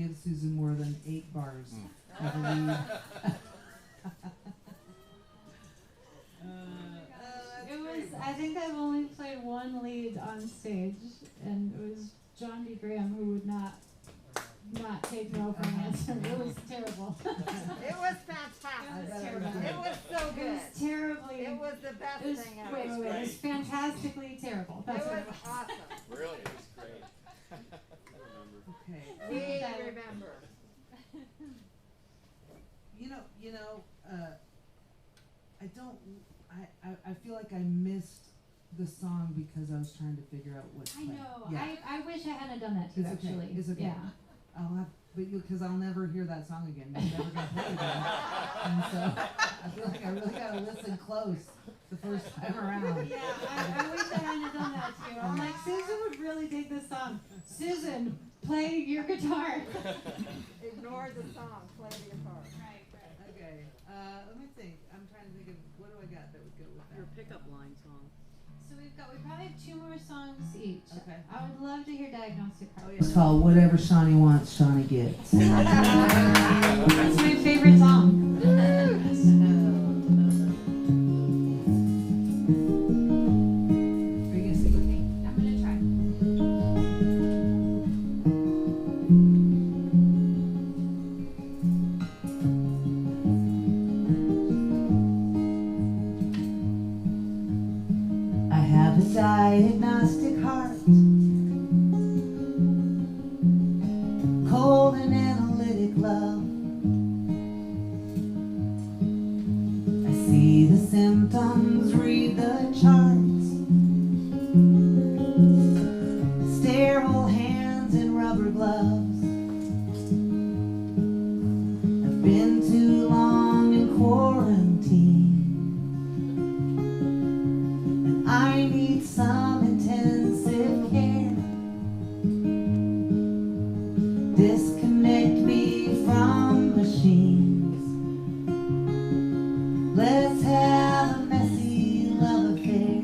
give Susan more than 8 bars of a lead. It was. I think I've only played one lead on stage, and it was John D. Graham who would not take no for an answer. It was terrible. It was fantastic. It was terrible. It was so It good. was terribly. It was the best It was, thing ever. wait. It was fantastically terrible. It That's what was it was. awesome. Really, it was great. I remember. Okay. We remember. You know, I feel like I missed the song because I was trying to figure out what to I play. know. Yeah. I wish I hadn't done that too. It's okay. Actually, It's okay. yeah. I'll have, because I'll never hear that song again. It's never gonna play again. And so I feel like I really gotta listen close the first time around. Yeah, I wish I hadn't done that too. I'm like, Susan would really dig this song. Susan, play your guitar. Ignore the song. Play the guitar. Right. Okay. Let me think. I'm trying to think of what do I got that would go with Your that. pickup line song. So we probably have 2 more songs each. Okay. I would love to hear Diagnostic Heart. It's called Whatever Shawnee Wants, Shawnee Gets. That's my favorite song. Are you gonna sing with me? I'm gonna try. I have a diagnostic heart, cold and analytic love. I see the symptoms, read the charts, sterile hands and rubber gloves. I've been too long in quarantine. I need some intensive care. Disconnect me from machines. Let's have a messy love affair.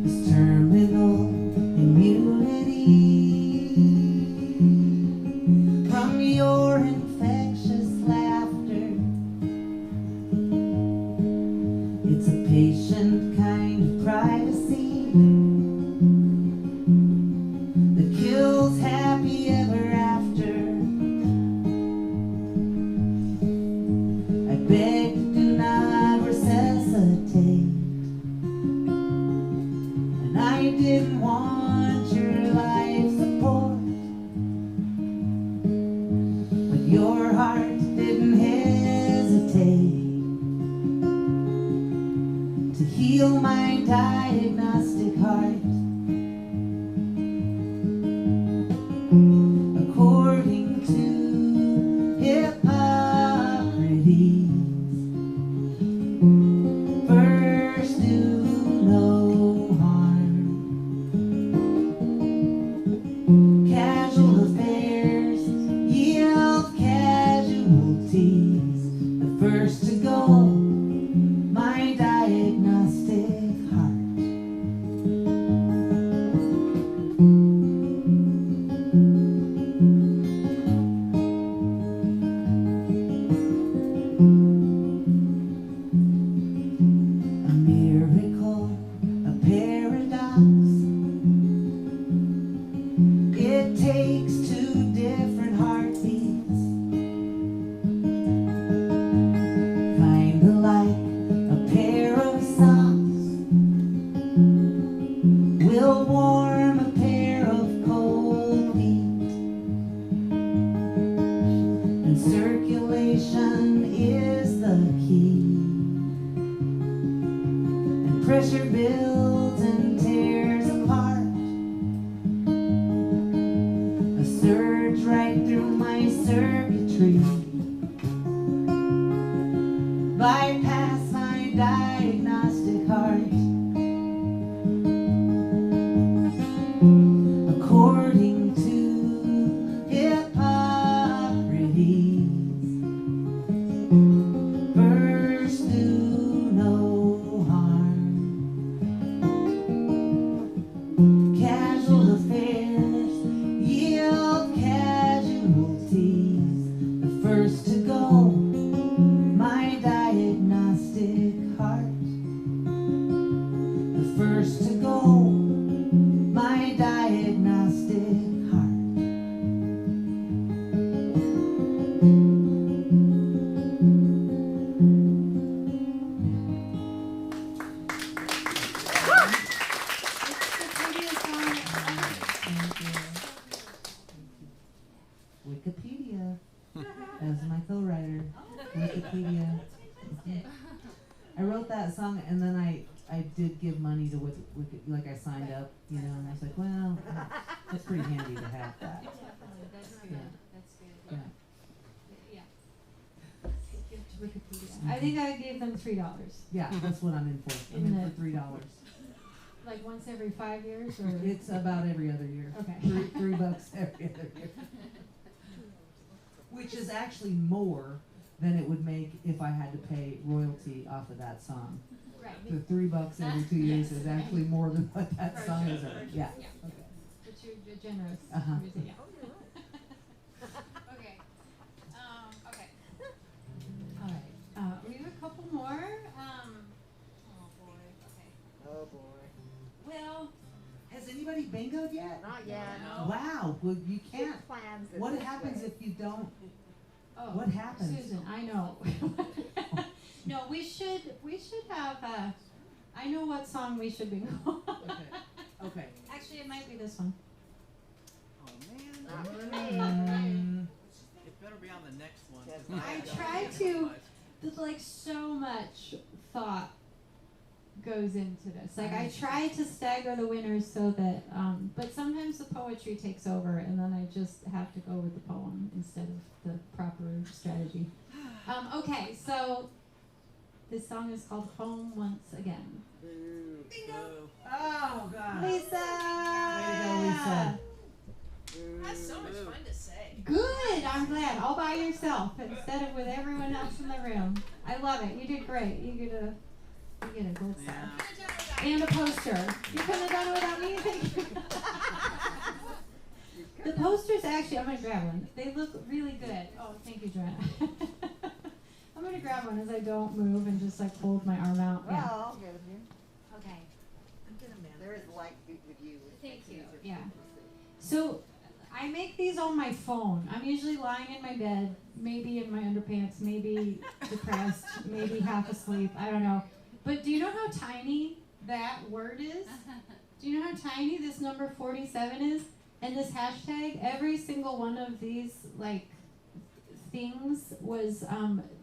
This terminal immunity from your infectious laughter. It's a patient kind of privacy that kills happy ever after. I beg, do not resuscitate. And I didn't want your life support, but your heart didn't hesitate to heal my diagnostic heart. According to Hippocrates, first do no harm. Casual affairs yield casualties. The first to go, my diagnostic heart. A miracle, a paradox. It takes 2 different heartbeats, kinda like a pair of socks will warm a pair of cold feet. And circulation is the key. And pressure builds and tears apart. A surge right through my circuitry. Bypass my diagnostic heart. According to Hippocrates, first do no harm. Casual affairs Wikipedia as my co-writer. Wikipedia. I wrote that song and then I did give money to like I signed up, you know, and I was like, well, that's pretty handy to have that. Definitely, that's good. Yeah. That's good. Yeah. Yeah. Give to Wikipedia. I think I gave them $3. Yeah, that's what I'm in for. I'm in for $3. Like once every 5 years, or It's about every other year. okay. $3 every other year. Which is actually more than it would make if I had to pay royalty off of that song. Right. The $3 every 2 years is actually more than what that For song sure, is. for Earned. sure. Yeah. Yeah. Okay. But you're generous. Uh-huh. Yeah. Okay. Okay. All right. We have a couple more. Oh boy. Okay. Oh boy. Well, Has anybody bingoed yet? Not yet. Wow. Well, you Big can't. plans. What happens if you don't? oh, What happens? Susan, I know. No, we should have. I know what song we should bingo. Okay. Okay. Actually, it might be this one. Oh man. Not for me. It better be on the next one. 'Cause I I don't try get to- much. There's like so much thought goes into this. Like I try to stagger the winners so that, but sometimes the poetry takes over, and then I just have to go with the poem instead of the proper strategy. Okay, so this song is called "Home Once Again." Boo. Boo. Oh God. Lisa. Way to go, Lisa. Boo. That's so much fun to say. Good. I'm glad. All by yourself instead of with everyone else in the room. I love it. You did great. You get a gold star. Yeah. And a poster. You couldn't have done it without me. Thank you. The posters actually, I'm gonna grab one. They look really good. Oh, thank you, Joanna. I'm gonna grab one as I don't move and just like hold my arm out. Well, Yeah. I'll give it to you. Okay. There is light with you. Thank you. Yeah. So I make these on my phone. I'm usually lying in my bed, maybe in my underpants, maybe depressed, maybe half asleep. I don't know. But do you know how tiny that word is? Do you know how tiny this number 47 is? And this hashtag, every single one of these like things was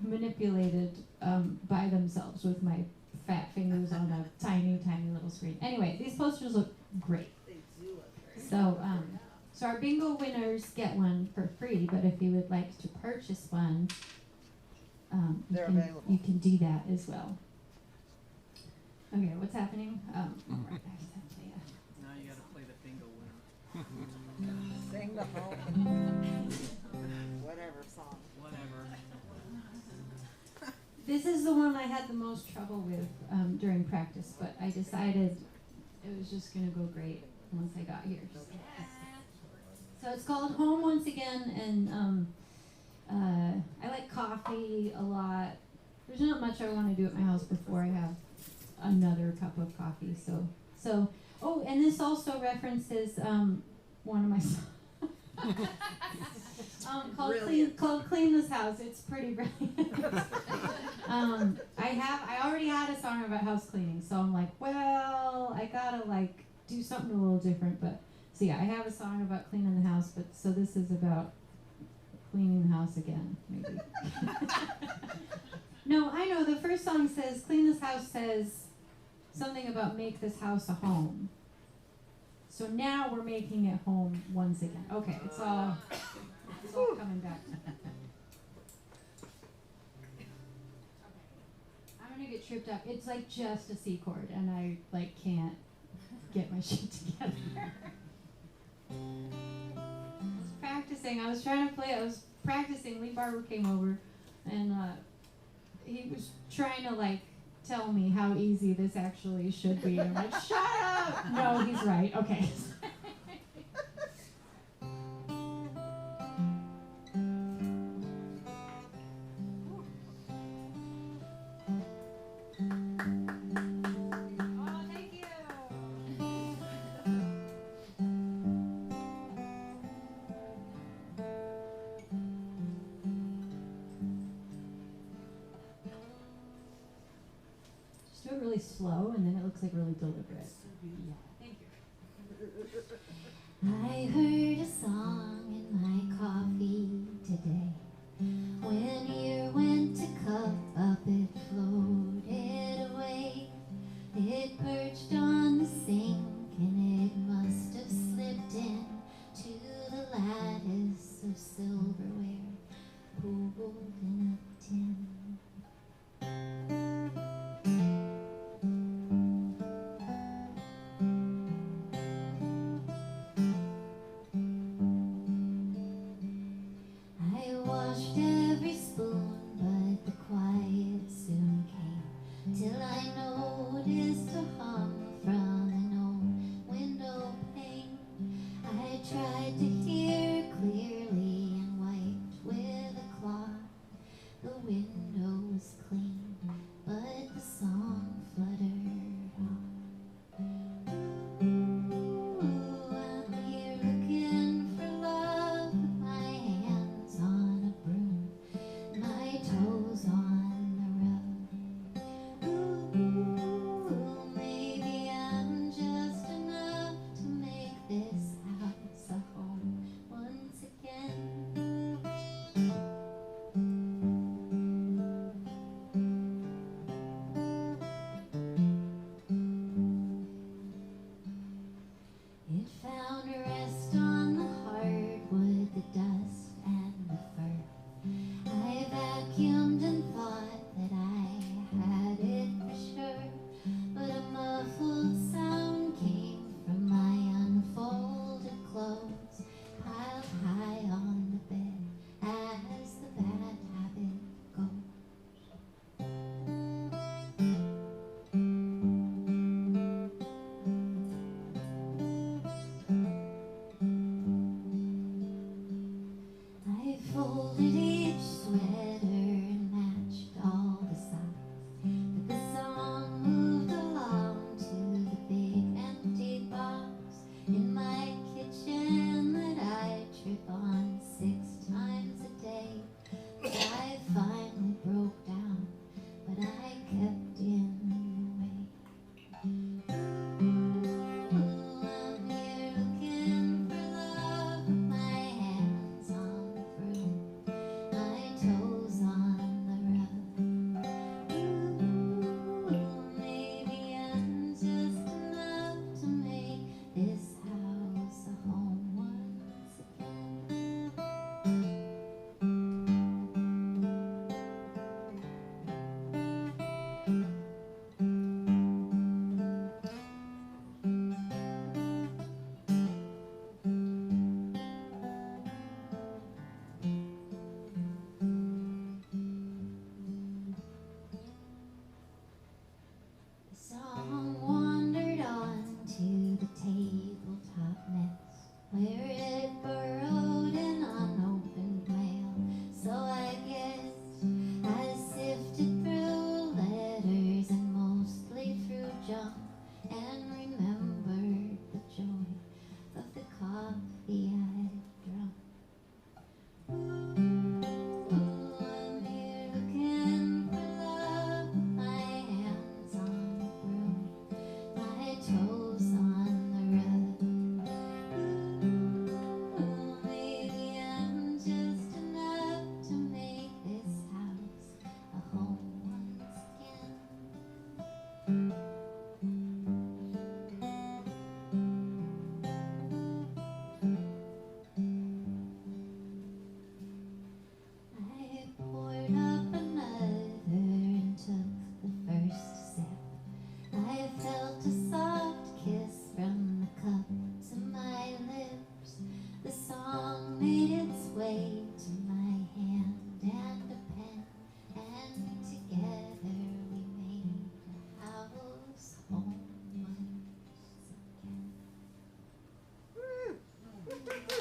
manipulated by themselves with my fat fingers on a tiny, tiny little screen. Anyway, these posters look great. They do look great. So our bingo winners get one for free, but if you would like to purchase one, They're available. you can do that as well. Okay, what's happening? Right, I just have to tell you. Now you gotta play the bingo winner. Sing the whole whatever song. Whatever. This is the one I had the most trouble with during practice, but I decided it was just going to go great once I got here. So it's called Home Once Again, and I like coffee a lot. There's not much I want to do at my house before I have another cup of coffee. So oh, and this also references one of my songs. Called Clean This House. It's pretty brilliant. I already had a song about house cleaning, so I'm like, well, I gotta like do something a little different. But so yeah, I have a song about cleaning the house, but so this is about cleaning the house again, maybe. No, I know the first song says clean this house, says something about make this house a home. So now we're making it home once again. Okay, it's all coming back. I'm gonna get tripped up. It's like just a C chord, and I like can't get my shit together. I was practicing. I was trying to play. I was practicing. Lee Barber came over, and he was trying to like tell me how easy this actually should be. I'm like, shut up! No, he's right. Okay. Oh, thank you. Just do it really slow, and then it looks like really deliberate. Yeah. Thank you. I heard a song in my coffee in a tin. I washed every spoon, but the quiet soon came, till I noticed a hum from an old window pane. I tried to hear clearly and wiped with a cloth the windows clean, but the song fluttered on. Ooh, I'm here looking for love, with my hands on a broom, my toes on the rug. Ooh, maybe I'm just enough to make this house a home once again. It found rest on the hardwood, the dust and the fur. I vacuumed and thought that I had it for sure, but a muffled sound came from my unfolded clothes, piled high on the bed, as the bad habit goes. I folded each sweater and matched all the socks, but the song moved along to the big empty box in my kitchen that I trip on 6 times a day. But I finally broke down, but I kept in the way. Ooh, I'm here looking for love, with my hands on the broom, my toes on the rug. Ooh, maybe I'm just enough to make this house a home once again. The song wandered on to the tabletop nest, where it burrowed in unopened mail. So I guessed I sifted through letters and mostly through junk, and remembered the joy of the coffee I'd drunk. Ooh, I'm here looking for love, with my hands on the broom, my toes on the rug. Ooh, maybe I'm just enough to make this house a home once again. I poured up another and took the first sip. I felt a soft kiss from the cup to my lips. The song made its way to my hand and a pen, and together we made a house home once again. That's like the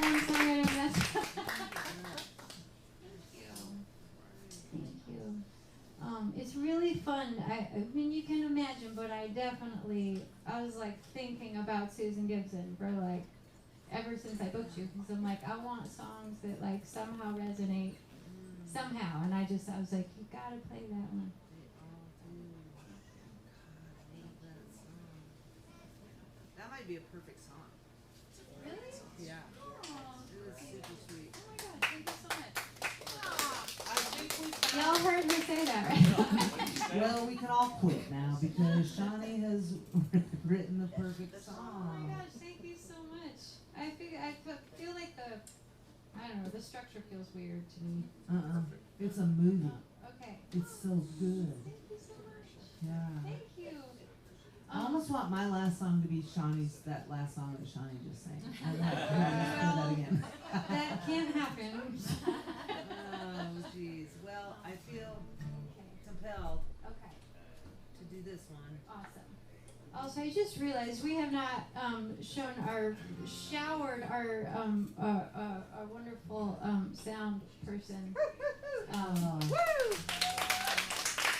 one song I don't mess up. Thank you. It's really fun. I mean, you can imagine, but I was like thinking about Susan Gibson for like ever since I booked you, because I'm like, I want songs that like somehow resonate somehow, and I was like, you gotta play that one. That might be a perfect song. Really? Yeah. Oh, It is super sweet. oh my God, thank you so much. I think we Y'all heard me say that, right? Well, we can all quit now because Shawnee has written the perfect Oh song. my gosh, thank you so much. I feel like I don't know. The structure feels weird to me. It's a movie. Okay. It's so good. Thank you so much. Yeah. Thank you. I almost want my last song to be Shawnee's, that last song that Shawnee just sang. I'd like to hear that again. That can't happen. Oh, jeez. Well, I feel compelled Okay. to do this one. Awesome. Also, I just realized we have not showered our wonderful sound person.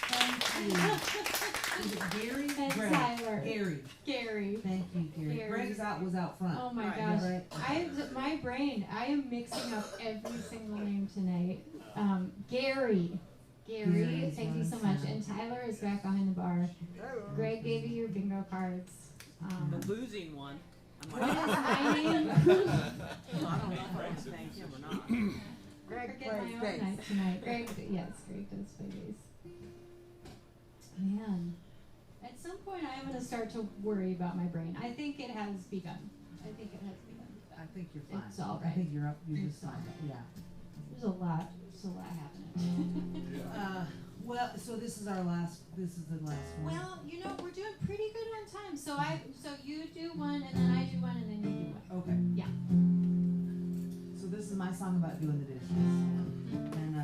Thank you. Is it Gary? And Greg. Tyler. Gary. Thank you, Gary. Gary. Greg's was out front. Oh my Right, gosh. right. My brain, I am mixing up every single name tonight. Gary, Gary's thank you one so much. sound. And Tyler is back behind the bar. Greg gave you your bingo cards. The losing one. I'm What like, is my name? I don't know if I want to thank him or not. Greg Forget plays my own bass. night tonight. Greg does play bass. Man, at some point I'm going to start to worry about my brain. I think it has begun. I think you're fine. It's all I right. think you're up. You're It's just fine. all Yeah. There's a lot happening. Well, so this is the last one. Well, we're doing pretty good on time. So you do one, and then I do one, and then you do one. Okay. Yeah. So this is my song about doing the dishes. And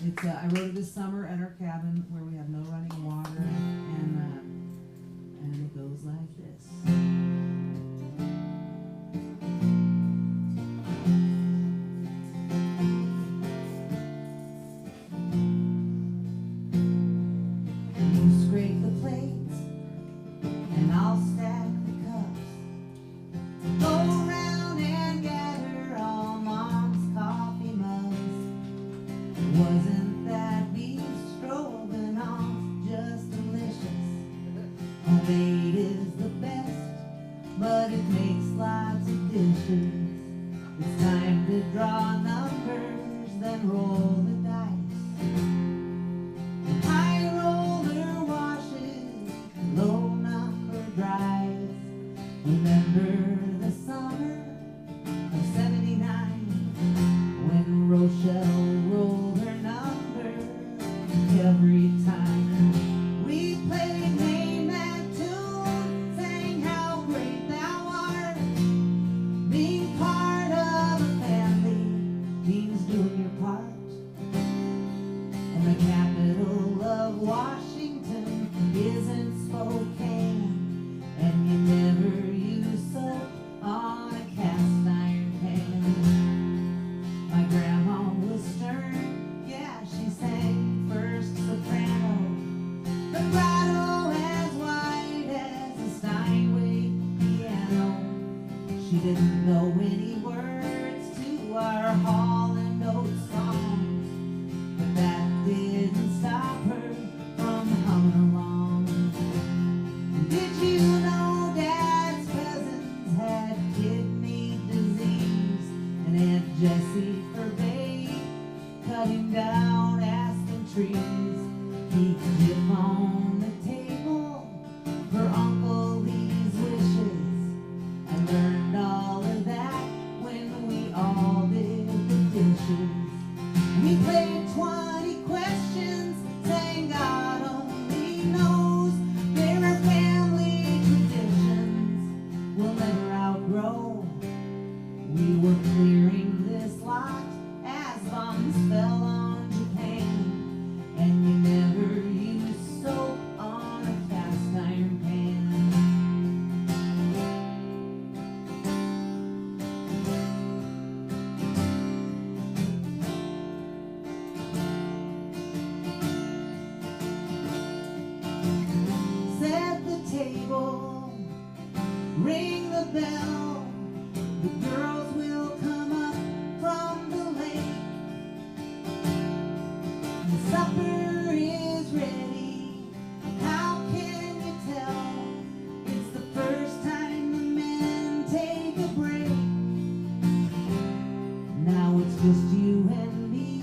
it's I wrote it this summer at our cabin where we have no running water, and it goes like this. You scrape the plates, and I'll stack the cups. Go around and gather all Mom's coffee mugs. Wasn't that beef stroganoff just delicious? Homemade is the best, but it makes lots of dishes. It's time to draw numbers, then roll the dice. High roller washes, low number dries. Remember the summer of '79 when Rochelle rolled her numbers every time. We played Name That Tune, sang How Great Thou Art. Being part of a family means doing your part. And the capital of Washington isn't Spokane, and you never use soap on a cast iron pan. My grandma was stern, yeah, she sang first soprano, vibrato as wide as a Steinway piano. She didn't know any words to our Hall and Oates songs, but that didn't stop her from humming along. Did you know Dad's cousins had kidney disease, and Aunt Jessie forbade cutting down aspen trees? He could live on the table for Uncle Lee's wishes. I learned all of that when we all did the dishes. We played 20 questions, sang God only knows. There are family traditions we'll never outgrow. We were clearing this lot as bombs fell on Japan, and you never used soap on a cast iron pan. Set the table, ring the bell. The girls will come up from the lake. The supper is ready. How can you tell? It's the first time the men take a break. Now it's just you and me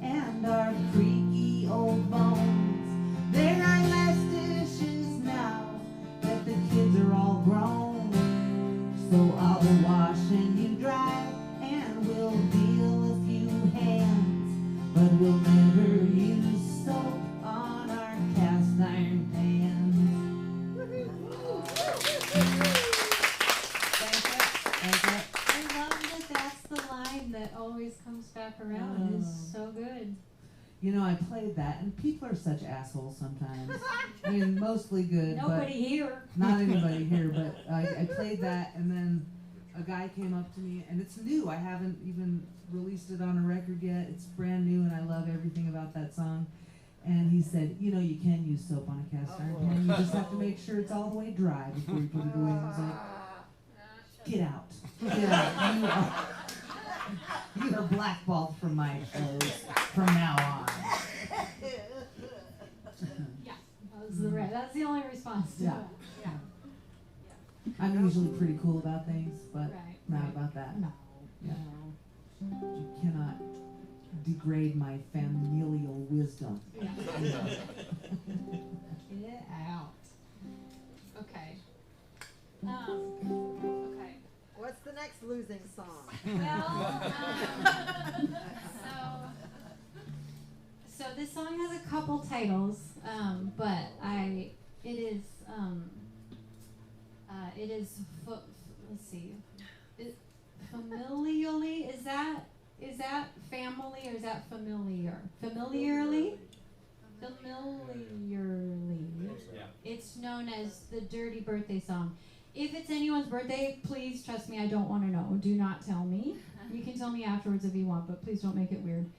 and our creaky old bones. There are less dishes now that the kids are all grown. So I'll wash and you You know, I played that, and people are such assholes sometimes. I mean, mostly good, Nobody here. but not anybody here. But I played that, and then a guy came up to me, and it's new. I haven't even released it on a record yet. It's brand new, and I love everything about that song. And he said, you know, you can use soap on a cast iron pan. You just have to make sure it's all the way dry before you put it away. I was like, get out. Get out. You are blackballed from my shows from now on. Yeah, that's the only response to Yeah. it. I'm usually pretty cool about things, but Right. not right. about that. No. Yeah. No. You cannot degrade my familial wisdom. Yeah. Get out. Okay. Okay. What's the next losing song? Well, so this song has a couple titles, but it is let's see, familially, is that family or is that familiar? Familiarly? Familiarly. Yeah. It's known as the Dirty Birthday Song. If it's anyone's birthday, please trust me, I don't want to know. Do not tell me. You can tell me afterwards if you want, but please don't make it weird.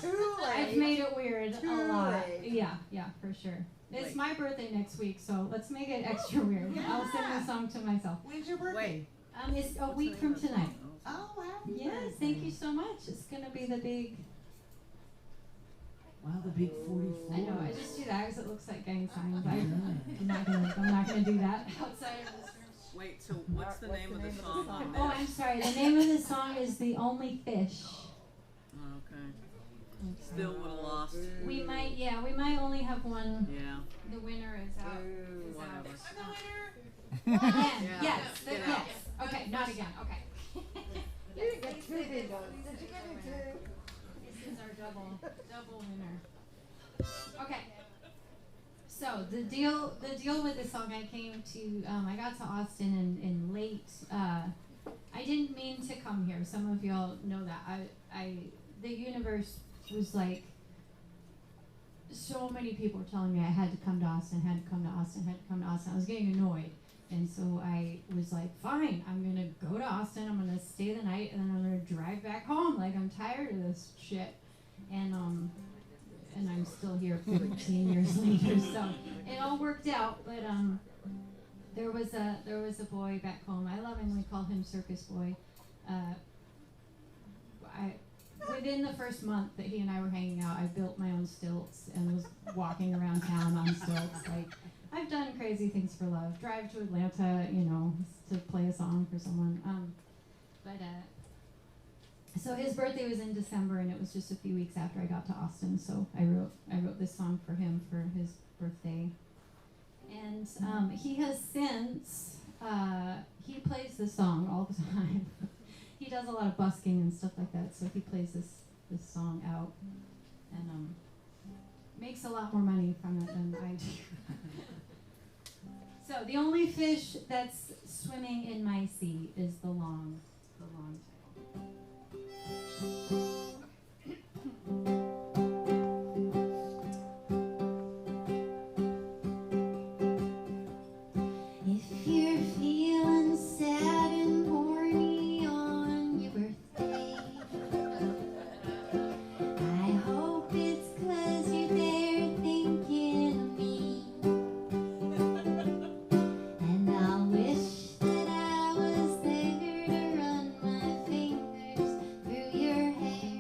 Too late. I've made it weird a Too lot. late. Yeah, for sure. It's my birthday next week, so let's make it extra weird. I'll sing the song to myself. When's your birthday? It's a week from tonight. Oh, happy Yes, birthday. thank you so much. It's gonna be the big. Wow, the big 44. I know. I just do that because it looks like gang signs. Yeah. I'm not gonna do that outside of this room. Wait, so what's the name of the song on Oh, I'm this? sorry. The name of the song is "The Only Fish." Oh, okay. Still would have lost. We might only have one. Yeah. The winner is out. Whatever. Again, Yeah. yes, Get yes. Okay, not again. Okay. You didn't get two bingoes. Did you get me two? This is our double winner. Okay. So the deal with this song, I got to Austin in late. I didn't mean to come here. Some of y'all know that. The universe was like. So many people were telling me I had to come to Austin. I was getting annoyed. And so I was like, fine, I'm going to go to Austin. I'm going to stay the night, and then I'm going to drive back home. Like, I'm tired of this shit. And I'm still here 13 years later. So it all worked out. But there was a boy back home. I lovingly call him Circus Boy. Within the first month that he and I were hanging out, I built my own stilts and was walking around town on stilts. Like, I've done crazy things for love. Drive to Atlanta, to play a song for someone. So his birthday was in December, and it was just a few weeks after I got to Austin. So I wrote this song for him for his birthday. And he has since, he plays this song all the time. He does a lot of busking and stuff like that, so he plays this song out and makes a lot more money from it than I do. So the only fish that's swimming in my sea is the long title. If you're feeling sad and horny on your birthday, I hope it's 'cause you're there thinking of me. And I'll wish that I was there to run my fingers through your hair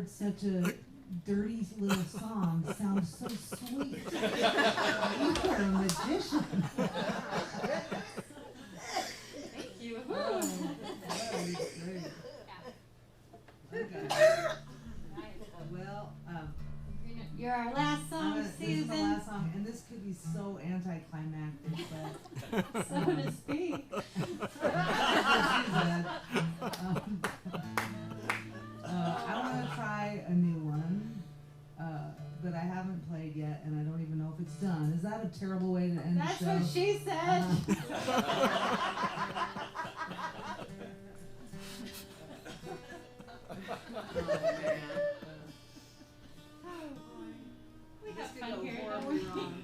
heard such a dirty little song sound so sweet. You are a magician. Thank you. Oh, that is great. Okay. Well, You're our last song, this is the Susan, last song, and this could be so anticlimactic, but so to speak. I want to try a new one that I haven't played yet, and I don't even know if it's done. Is that a terrible way to end That's the show? what she said. We have This could fun go here, don't horribly we? wrong.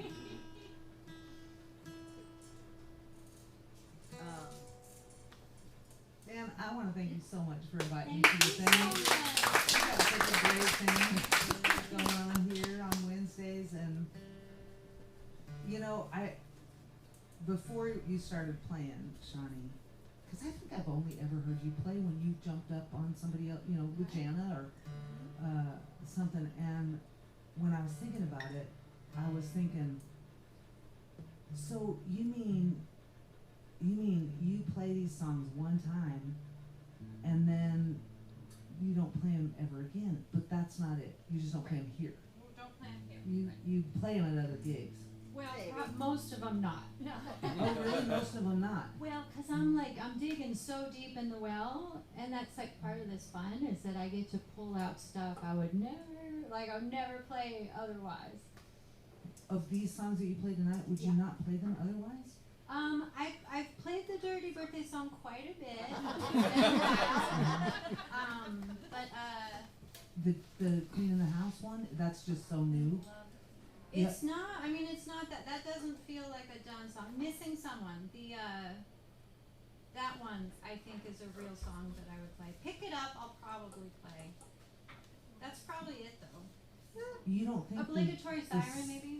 Dan, I want to thank you so much for inviting me Thank to you the so thing. much. We got such a great thing going on here on Wednesdays, and before you started playing, Shawnee, because I think I've only ever heard you play when you jumped up on somebody else, with Jana or something. And when I was thinking about it, I was thinking, so you mean you play these songs one time, and then you don't play them ever again? But that's not it. You just don't play them here. Don't plan here. You play them at other gigs. Well, most of them not. No. Oh, really? Most of them not. Well, because I'm digging so deep in the well, and that's like part of this fun is that I get to pull out stuff I would never play otherwise. Of these songs that you played tonight, would you not play them otherwise? I've played the Dirty Birthday song quite a bit. The Queen in the House one, that's just so new. It's not. I mean, it's not that doesn't feel like a done song. Missing Someone. That one I think is a real song that I would play. Pick It Up, I'll probably play. That's probably it though. You don't think Obligatory the Siren maybe.